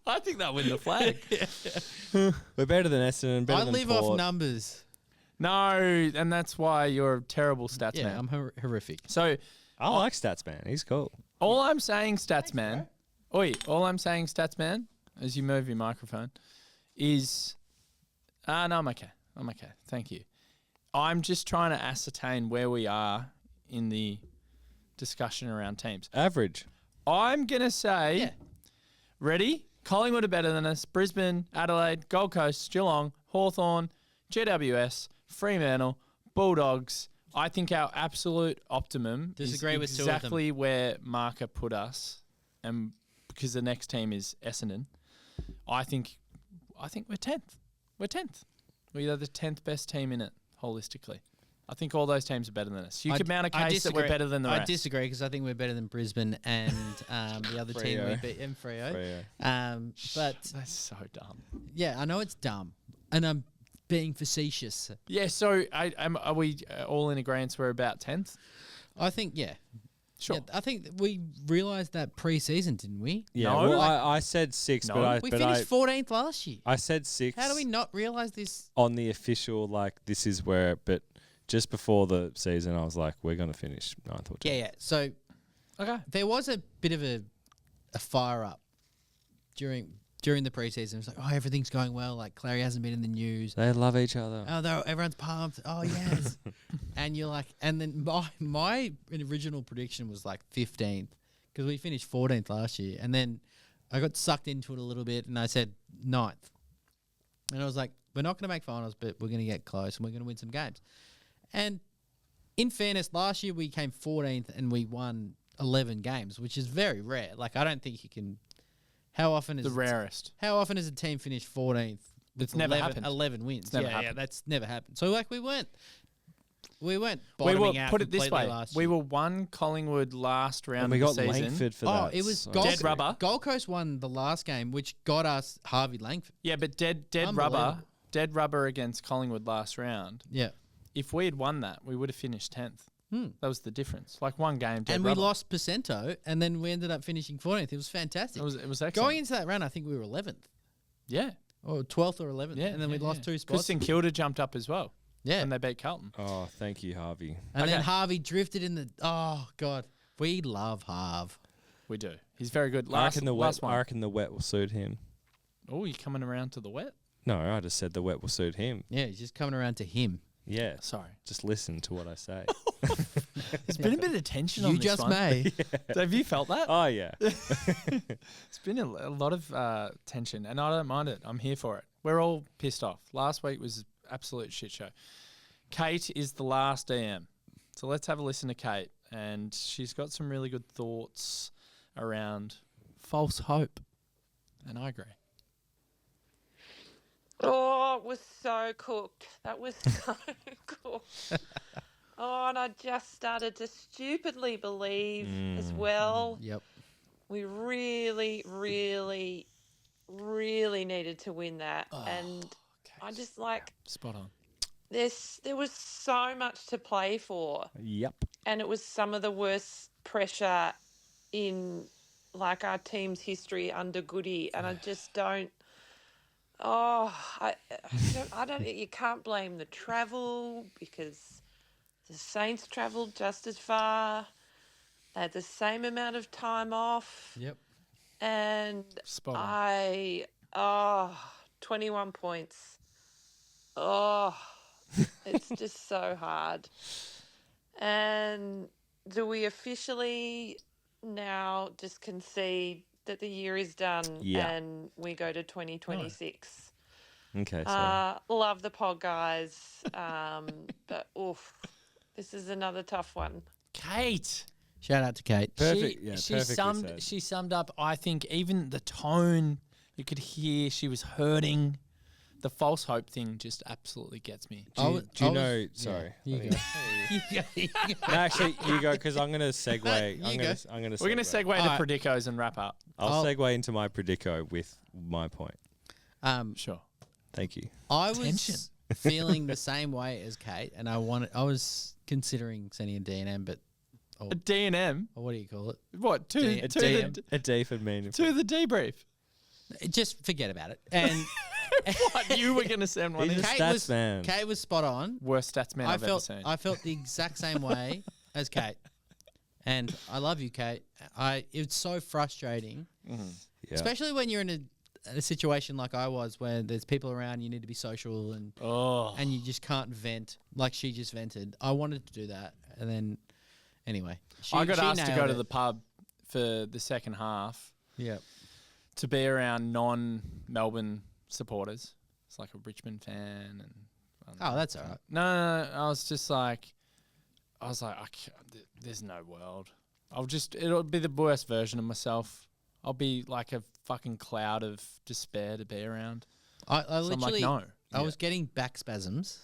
I think they'll win the flag. We're better than Essendon. Better I than live Port. off numbers. No, and that's why you're a terrible stats Yeah, man. I'm horrific. So I like Stats Man. He's cool. all I'm saying, stats man, all I'm saying, stats man, as you move your microphone, is, no, I'm okay. Thank you. I'm just trying to ascertain where we are in the discussion around teams. Average. I'm gonna say, Yeah. ready? Collingwood are better than us. Brisbane, Adelaide, Gold Coast, Geelong, Hawthorn, GWS, Fremantle, Bulldogs. I think our absolute optimum Disagree is with two of them. exactly where Marca put us, and because the next team is Essendon, I think we're 10th. We're 10th. We're the 10th best team in it holistically. I think all those teams are better than us. You could mount a case that we're better than the rest. I disagree because I think we're better than Brisbane and the other team we Freo. beat, and Freo. Freo. But That's so dumb. yeah, I know it's dumb, and I'm being facetious. Yeah, so are we all in agreement we're about 10th? I think Sure. Yeah, I think we realised that pre-season, didn't we? Yeah. No. Well, I said 6, No. but We I finished 14th last year. I said 6. How do we not realise this? on the official, like, this is where, but just before the season, I was like, we're going to finish 9th or 10th. Yeah. So Okay. there was a bit of a fire up during the pre-season. It was like, oh, everything's going well. Like Clary hasn't been in the news. They love each other. Oh, everyone's pumped. Oh, yes. And you're like, and then my original prediction was like 15th because we finished 14th last year. And then I got sucked into it a little bit and I said 9th. And I was like, we're not going to make finals, but we're going to get close and we're going to win some games. And in fairness, last year we came 14th and we won 11 games, which is very rare. Like, I don't think you can. How often is The rarest. How often has a team finished 14th with It's never 11, happened. 11 wins? never yeah, happened. that's never happened. So like we weren't We bottoming were, out put it this completely way, last we year. were one Collingwood last round And we of got the season. Langford for Oh, that. it was so- Gold, rubber. Gold Coast won the last game, which got us Harvey Langford. Yeah, but dead rubber against Collingwood last round. Yeah. If we had won that, we would have finished 10th. Hmm. That was the difference. Like one game, dead And rubber. we lost Pacento, and then we ended up finishing 14th. It was fantastic. It was excellent. Going into that round, I think we were 11th. yeah. Or 12th or 11th. Yeah. And then we lost 2 Because spots. St Kilda jumped up as well. Yeah. And they beat Carlton. Oh, thank you, Harvey. And then Okay. Harvey drifted in the... Oh, God. We love Harv. We do. He's very good. I Last, reckon the last wet. I one. reckon the wet will suit him. Oh, you're coming around to the wet? No, I just said the wet will suit him. Yeah, he's just coming around to him. Yeah. Sorry. Just listen to what I say. There's been a bit of tension on You this just one. may. Have you felt that? Oh yeah. It's been a lot of tension, and I don't mind it. I'm here for it. We're all pissed off. Last week was an absolute shit show. Kate is the last DM. So let's have a listen to Kate. And she's got some really good thoughts around false hope. And I agree. Oh, it was so cooked. That was so cooked. Oh, and I just started to stupidly believe as well. Yep. We really, really, really needed to win that. And I just like Spot on. there was so much to play for. Yep. And it was some of the worst pressure in like our team's history under Goody. And I just don't. Oh, I don't. You can't blame the travel because the Saints travelled just as far. They had the same amount of time off, Yep. and Spot on. 21 points. Oh, it's just so hard. And do we officially now just concede that the year is done Yeah. and we go to 2026? Okay, so Love the pod, guys. But oof, this is another tough one. Kate. Shout out to Kate. Perfect. Yeah, She perfectly summed. said. She summed up. I think even the tone, you could hear she was hurting. The false hope thing just absolutely gets me. do you know? Sorry. You let go. me- You go. No, actually, you go because I'm going to segue. No, I'm you going go. to. I'm going to. We're going to segue Alright. to Predicos and wrap up. I'll I'll- segue into my predico with my point. Sure. Thank you. I Tension. was feeling the same way as Kate, and I was considering sending a D&M, but A D&M. or what do you call it? What? To D- the A D for me. to the debrief. Just forget about it. And What? You were going to send one He's in? a stats man. Kate was spot on. Worst stats man I've ever seen. I felt the exact same way as Kate, and I love you, Kate. It's so frustrating, Yeah. especially when you're in a situation like I was, where there's people around, you need to be social, and you just can't vent like she just vented. I wanted to do that, and then anyway, I got she asked to go nailed to it. the pub for the second half Yeah. to be around non-Melbourne supporters. It's like a Richmond fan, and Oh, that's all right. no, I was like, I can't, there's no world. It'll be the worst version of myself. I'll be like a fucking cloud of despair to be around. I So I'm like, literally, no. I was getting back spasms.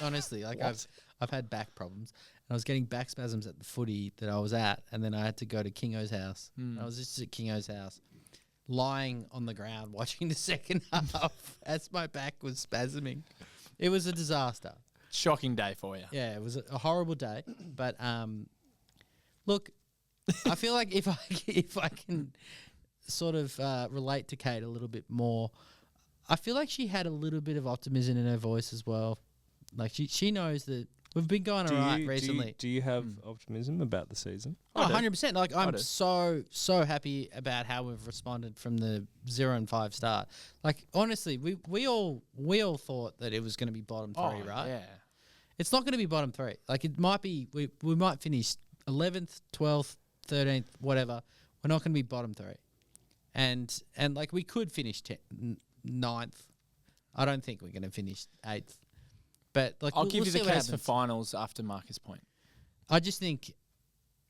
Honestly, like I've had back problems. And I was getting back spasms at the footy that I was at, and then I had to go to Kingo's house. I was just at Kingo's house, lying on the ground watching the second half as my back was spasming. It was a disaster. Shocking day for you. Yeah, it was a horrible day. But look, I feel like if I can sort of relate to Kate a little bit more, I feel like she had a little bit of optimism in her voice as well. Like she knows that we've been going all right recently. Do you have optimism about the season? Oh, 100%. Like I'm do. so happy about how we've responded from the 0-5 start. Like honestly, we all thought that it was going to be bottom three, right? Yeah. It's not going to be bottom three. Like it might be. We might finish 11th, 12th, 13th, whatever. We're not going to be bottom three, and like we could finish 9th. I don't think we're going to finish 8th. But like I'll give we'll you see the what case for happens. finals after Marcus' point. I just think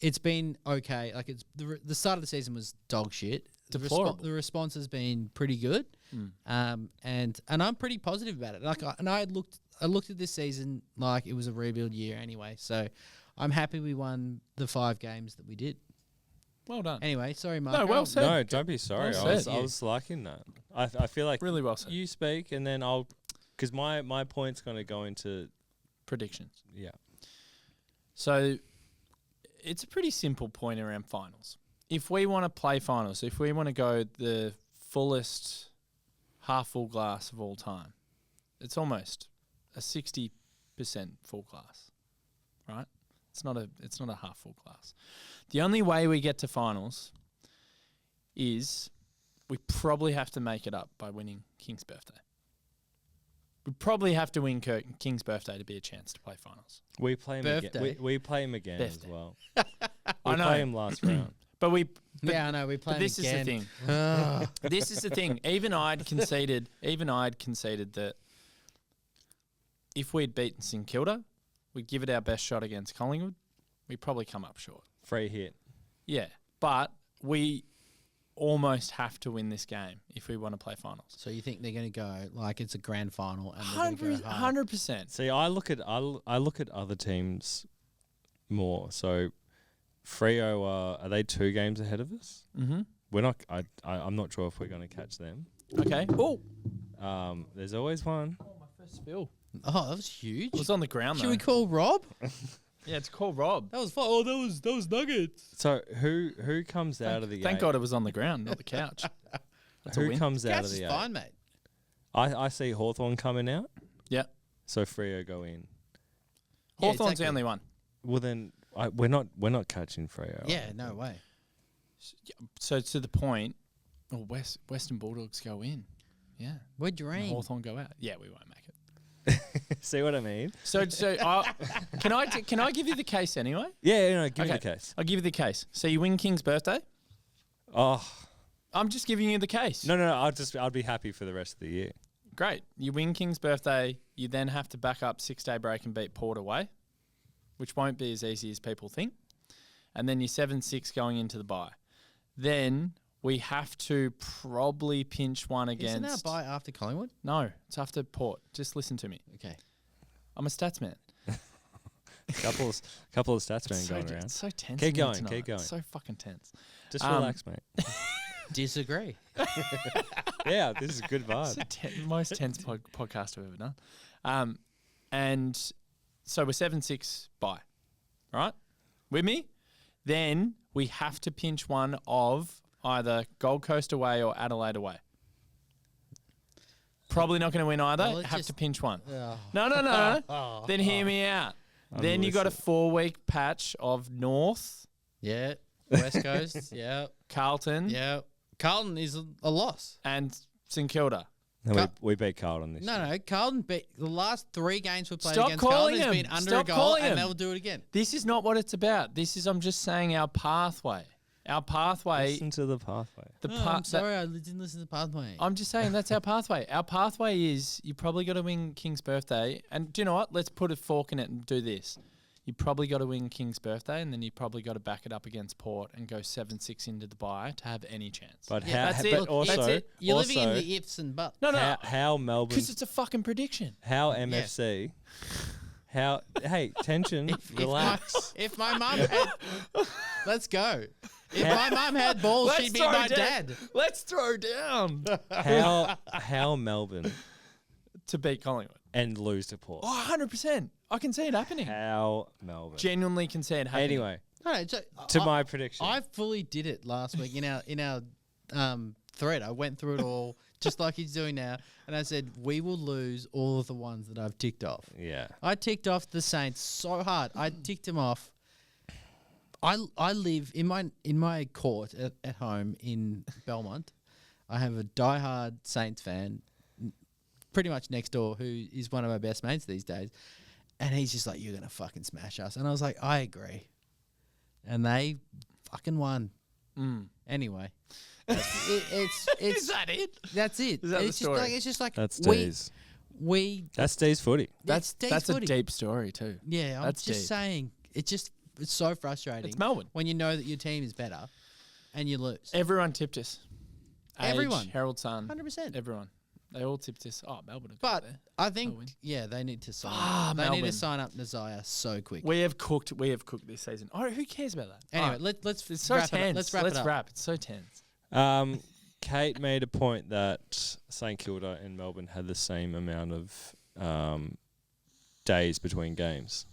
it's been okay. Like it's the start of the season was dog shit. Deplorable. The response has been pretty good, and I'm pretty positive about it. Like I looked at this season like it was a rebuild year anyway. So I'm happy we won the 5 games that we did. Well done. Anyway, sorry, Mark. No, well said. No, don't be sorry. Well said. I was liking that. I feel like Really well said. you speak and then I'll, because my point's going to go into Predictions. yeah. So it's a pretty simple point around finals. If we want to play finals, if we want to go the fullest half full glass of all time, it's almost a 60% full glass, right? It's not a half full glass. The only way we get to finals is we probably have to make it up by winning King's birthday. We probably have to win King's birthday to be a chance to play finals. We play him again. Birthday. We play him again Birthday. as well. I We know. play him last round. But Yeah, I know. We play But this is the thing. This is the thing. Even I'd conceded that if we'd beaten St Kilda, we'd give it our best shot against Collingwood. We'd probably come up short. Free hit. Yeah, but we almost have to win this game if we want to play finals. So you think they're going to go like it's a grand final and they're going to go hard? 100%. See, I look at other teams more. So Freo are they 2 games ahead of us? Mm-hmm. We're not. I'm not sure if we're going to catch them. Okay. Oh, There's always one. my first spill. Oh, that was huge. It was on the ground, Should though. we call Rob? Yeah, it's called Rob. That was fun. Oh, that was Nuggets. So who comes out of the Thank eight? God it was on the ground, not the couch. That's a Who win. comes out Cats of is the eight? fine, mate. I see Hawthorn coming out. Yeah. So Freo go in. Yeah, Hawthorn's exactly. the only one. Well then, we're not catching Freo. Yeah, no way. So to the point, Western Bulldogs go in. Yeah. We're And drained. Hawthorn go out. Yeah, we won't make it. See what I mean? So can I give you the case anyway? Yeah, give me Okay. the case. I'll give you the case. So you win King's birthday. Oh, I'm just giving you the case. no. I'd be happy for the rest of the year. Great. You win King's birthday. You then have to back up 6-day break and beat Port away, which won't be as easy as people think. And then you're 7-6 going into the bye. Then we have to probably pinch one against. Isn't our bye after Collingwood? No, it's after Port. Just listen to me. Okay. I'm a stats man. couple of stats man going around. It's so tense. Keep in here going, tonight. keep going. It's so fucking tense. Just relax, mate. Disagree. Yeah, this is a good It's vibe. the most tense podcast I've ever done. And so we're 7-6 bye. Right? With me? Then we have to pinch one of either Gold Coast away or Adelaide away. Probably not going to win either. Well, let's have just- to pinch one. Oh. No. Then hear me out. Then you got a 4-week patch of North, Yeah. West Coast. Yeah. Carlton, Yeah. Carlton is a loss. and St Kilda. No, we beat Carlton this year. No. Carlton beat the last 3 games we played Stop against calling Carlton has them. been under Stop a goal, calling and them. they'll do it again. This is not what it's about. I'm just saying our pathway. Our pathway. Listen to the pathway. I'm sorry, I didn't listen to the pathway. I'm just saying that's our pathway. Our pathway is you probably got to win King's birthday. And do you know what? Let's put a fork in it and do this. You probably got to win King's birthday, and then you probably got to back it up against Port and go 7-6 into the bye to have any chance. But Yeah, how? that's it. But also, That's it. You're living in also, the ifs and buts. No, how Melbourne? because it's a fucking prediction. How MFC? How? Hey, tension. Relax. If my mum had, let's go. If my mum had balls, she'd be my dad. Let's throw down How Melbourne to beat Collingwood. and lose to Port? Oh, 100%. I can see it happening. How Melbourne? Genuinely can see it happening. Anyway, No, so to I- my prediction. I fully did it last week in our thread. I went through it all just like he's doing now, and I said we will lose all of the ones that I've ticked off. Yeah. I ticked off the Saints so hard. I ticked them off. I live in my court at home in Belmont. I have a diehard Saints fan, pretty much next door, who is one of my best mates these days, and he's just like, "You're gonna fucking smash us," and I was like, "I agree," and they fucking won. Anyway, it's Is that it? that's it. Is that the it's story? Just like That's we Dees. we That's Dees footy. That's Dees a footy. deep story too. Yeah, I'm That's just deep. saying. It's so frustrating. It's Melbourne. when you know that your team is better, and you lose. Everyone tipped us. Everyone. Herald Sun. 100%. Everyone. They all tipped us. Oh, Melbourne. Have But got there. I think, win. they need to sign. Ah, they need Melbourne. to sign up Nazaya so quick. We have cooked this season. Oh, who cares about that? Anyway, Alright. let's It's so wrap tense. it up. Let's wrap it up. It's so tense. Kate made a point that St Kilda and Melbourne had the same amount of days between games.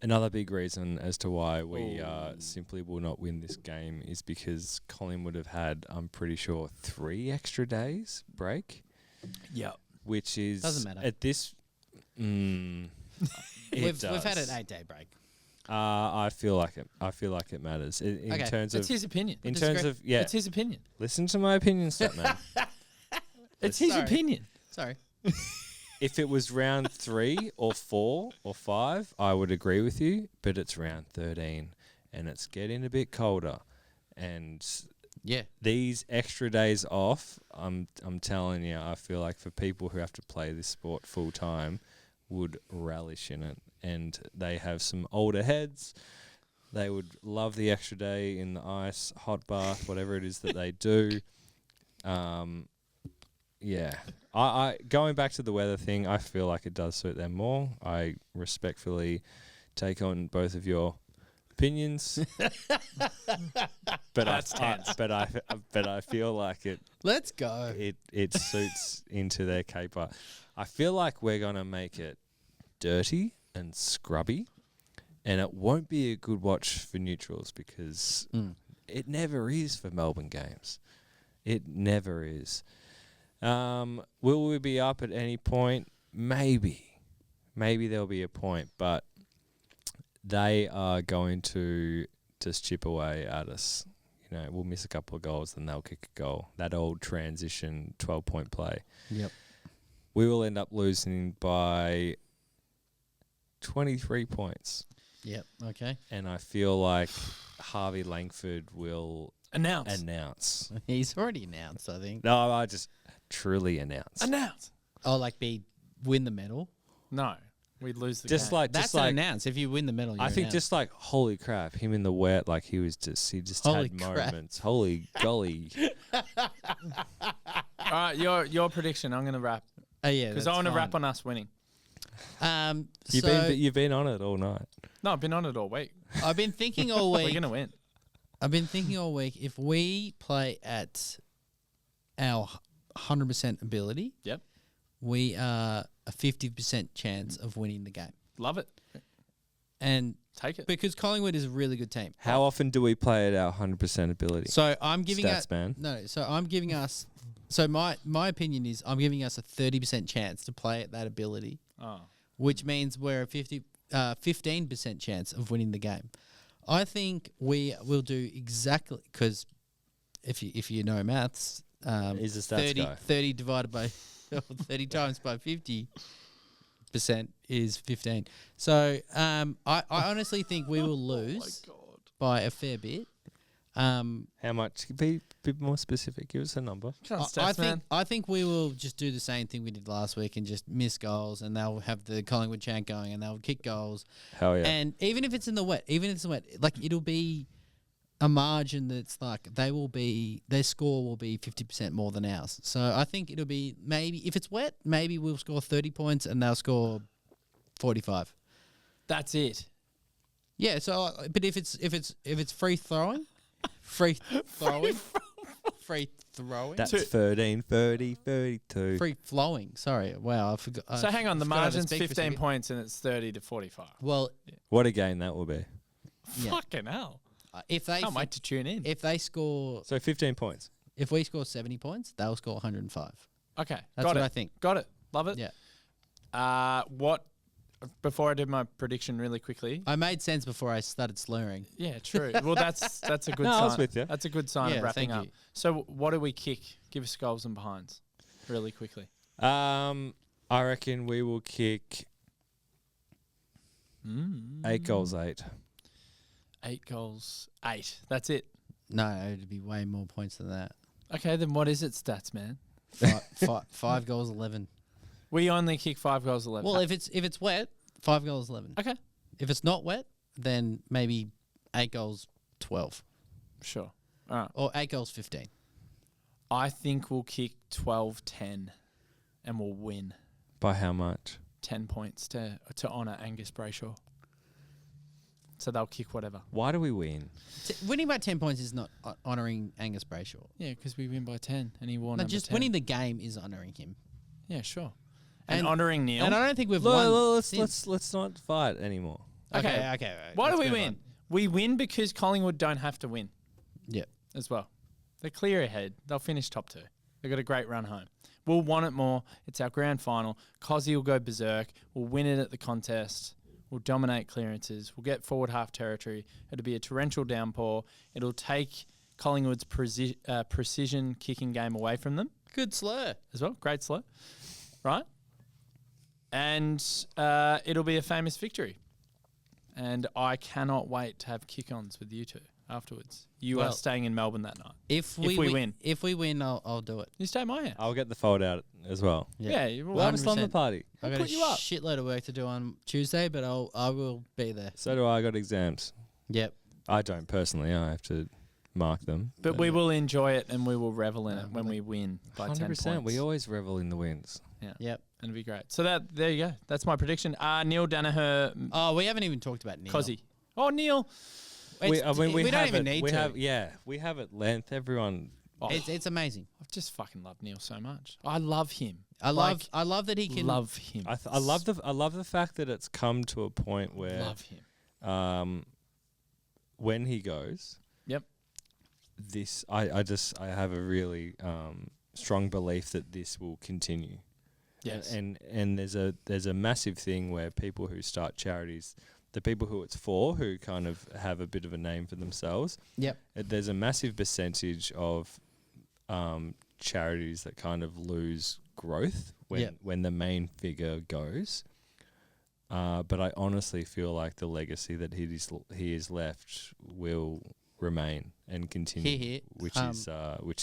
Another big reason as to why we simply will not win this game is because Collingwood have had, I'm pretty sure, 3 extra days break, Yeah. which is Doesn't matter. at this. We've had an does. 8-day break. I feel like it. I feel like it matters in Okay, terms of. It's his opinion. In terms of It's his opinion. listen to my opinion, Statman. It's his Sorry. opinion. Sorry. If it was round 3 or 4 or 5, I would agree with you. But it's round 13, and it's getting a bit colder, and Yeah. these extra days off, I'm telling you, I feel like for people who have to play this sport full time, would relish in it, and they have some older heads. They would love the extra day in the ice, hot bath, whatever it is that they do. Yeah. I going back to the weather thing, I feel like it does suit them more. I respectfully take on both of your opinions. But I feel like Let's go. it suits into their caper. I feel like we're gonna make it dirty and scrubby, and it won't be a good watch for neutrals because it never is for Melbourne games. It never is. Will we be up at any point? Maybe there'll be a point, but they are going to just chip away at us. You know, we'll miss a couple of goals, then they'll kick a goal. That old transition 12-point play. Yep. we will end up losing by 23 points. Yep. Okay. And I feel like Harvey Langford will Announce. He's already announced, I think. No, I just truly announce. Announce. Oh, like win the medal. No, we'd lose the Just game. like, That's just an like, announce. If you win the medal, you're I think announced. just like, holy crap, him in the wet, like he just Holy had crap. moments. Holy golly. All right, your prediction. I'm going to wrap yeah, because I want to wrap on us winning. You've been on it all night. No, I've been on it all week. I've been thinking all We're week. going to win. I've been thinking all week. If we play at our 100% ability, Yep. we are a 50% chance of winning the game. Love it. And Take it. because Collingwood is a really good team. How often do we play at our 100% ability? So I'm giving Stats, man. No, so I'm giving us. So my opinion is I'm giving us a 30% chance to play at that ability, Oh. which means we're a 15% chance of winning the game. I think we will do exactly because if you know maths, He's a stats guy. 30 divided by 30 times by 50% is 15. So I honestly think we will lose by a fair bit. How much? Be a bit more specific. Give us a number. Come on, stats, man. I think we will just do the same thing we did last week and just miss goals, and they'll have the Collingwood chant going, and they'll kick goals. Hell yeah. And even if it's in the wet, like it'll be a margin that's like their score will be 50% more than ours. So I think it'll be maybe if it's wet, maybe we'll score 30 points and they'll score 45. That's it. Yeah. So, but if it's free throwing. Free flowing. That's 13, 30, 32. Free flowing. Sorry. Wow. I forgot. So hang on, the forgot how to margin's speak for a 15 second. points and it's 30 to 45. Well, What a game that will be. yeah. Fucking hell. If they Can't wait to tune in. if they score So 15 points. if we score 70 points, they'll score 105. Okay. That's got what it. I think. Got it. Love it. Yeah. Before I did my prediction really quickly. I made sense before I started slurring. Yeah, true. Well, that's a good No, sign. I was with you. That's a good sign Yeah, of wrapping thank up. you. So what do we kick? Give us goals and behinds really quickly. I reckon we will kick 8 goals, 8. 8 goals, 8. That's it. No, it'd be way more points than that. Okay, then what is it, stats, man? Five goals, 11. We only kick 5 goals, 11. Well, if it's wet, 5 goals, 11. okay, If it's not wet, then maybe 8 goals, 12, sure. All right. or 8 goals, 15. I think we'll kick 12-10 and we'll win By how much? 10 points to honour Angus Brayshaw. So they'll kick whatever. Why do we win? Winning by 10 points is not honouring Angus Brayshaw. Yeah, because we win by 10 and he won. No, just winning the game is honouring him. Yeah, sure. And And- honouring Neil. And I don't think we've won. Let's not fight anymore. Okay. Okay. Why do let's we move win? on. We win because Collingwood don't have to win Yep. as well. They're clear ahead. They'll finish top 2. They've got a great run home. We'll want it more. It's our grand final. Cozzy will go berserk. We'll win it at the contest. We'll dominate clearances. We'll get forward half territory. It'll be a torrential downpour. It'll take Collingwood's precision kicking game away from them Good slur. as well. Great slur. Right? And it'll be a famous victory. And I cannot wait to have kick-ons with you two afterwards. You are Well, staying in Melbourne that night. If we win. If we win, I'll do it. You stay at my house. I'll get the fold out as well. Yeah, you We'll have a slumber 100%. party. I've got put a you up. shitload of work to do on Tuesday, but I will be there. So do I. Got exams. Yep. I don't personally. I have to mark them. But we will enjoy it and we will revel in it when we win by 10 points. We always revel in the wins. Yep. And it'll be great. So there you go. That's my prediction. Neil Daniher, Oh, we haven't even talked about Neil. Cozzy. Oh, Neil. We don't have even it. need we to. we have at length. Everyone. Oh, It's amazing. I've just fucking loved Neil so much. I love him. I love that he can Love him. I love the fact that it's come to a point where Love him. when he goes, Yep. this I have a really strong belief that this will continue. Yes. And there's a massive thing where people who start charities, the people who it's for, who kind of have a bit of a name for themselves. Yep. There's a massive percentage of charities that kind of lose growth when Yep. when the main figure goes. But I honestly feel like the legacy that he has left will remain and continue, Here. which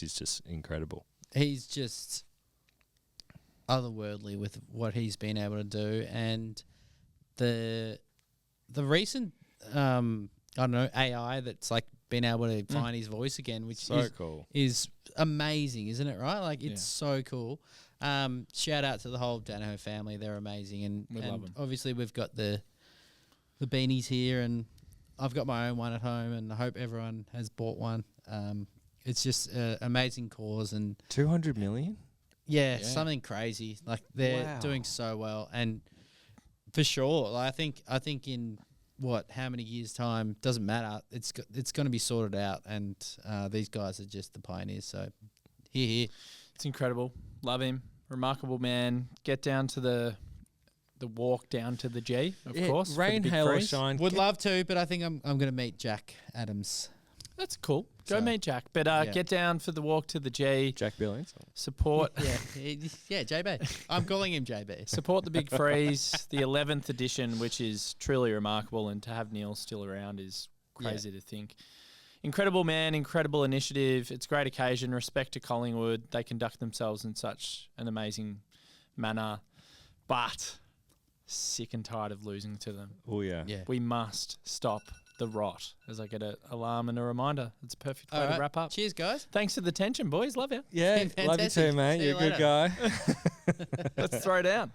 is just incredible. He's just otherworldly with what he's been able to do, and the recent I don't know, AI that's like been able to find his voice again, which So cool. is amazing, isn't it? Right, like it's so cool. Shout out to the whole Daniher family; they're amazing, and We love 'em. obviously we've got the beanies here, and I've got my own one at home, and I hope everyone has bought one. It's just an amazing cause, and 200 million? yeah, Yeah. something crazy. Like they're Wow. doing so well, and for sure, like I think in how many years time doesn't matter. It's going to be sorted out, and these guys are just the pioneers. So here. It's incredible. Love him. Remarkable man. Get down to the walk down to the G, of course. for the Rain, big hail, or freeze. shine. Would love to, but I think I'm going to meet Jack Adams. That's cool. Go So, meet Jack. But yeah. get down for the walk to the G. Jack Billings. Support Yeah, JB. I'm calling him JB. support the big freeze, the 11th edition, which is truly remarkable, and to have Neil still around is crazy to think. Incredible man, incredible initiative. It's a great occasion. Respect to Collingwood. They conduct themselves in such an amazing manner, but sick and tired of losing to them. Oh, yeah. Yeah. We must stop the rot. As I get an alarm and a reminder. It's a perfect way All to right. wrap up. Cheers, guys. Thanks for the attention, boys. Love you. Yeah, Been love you too, fantastic. mate. See You're you a good guy. Let's throw down.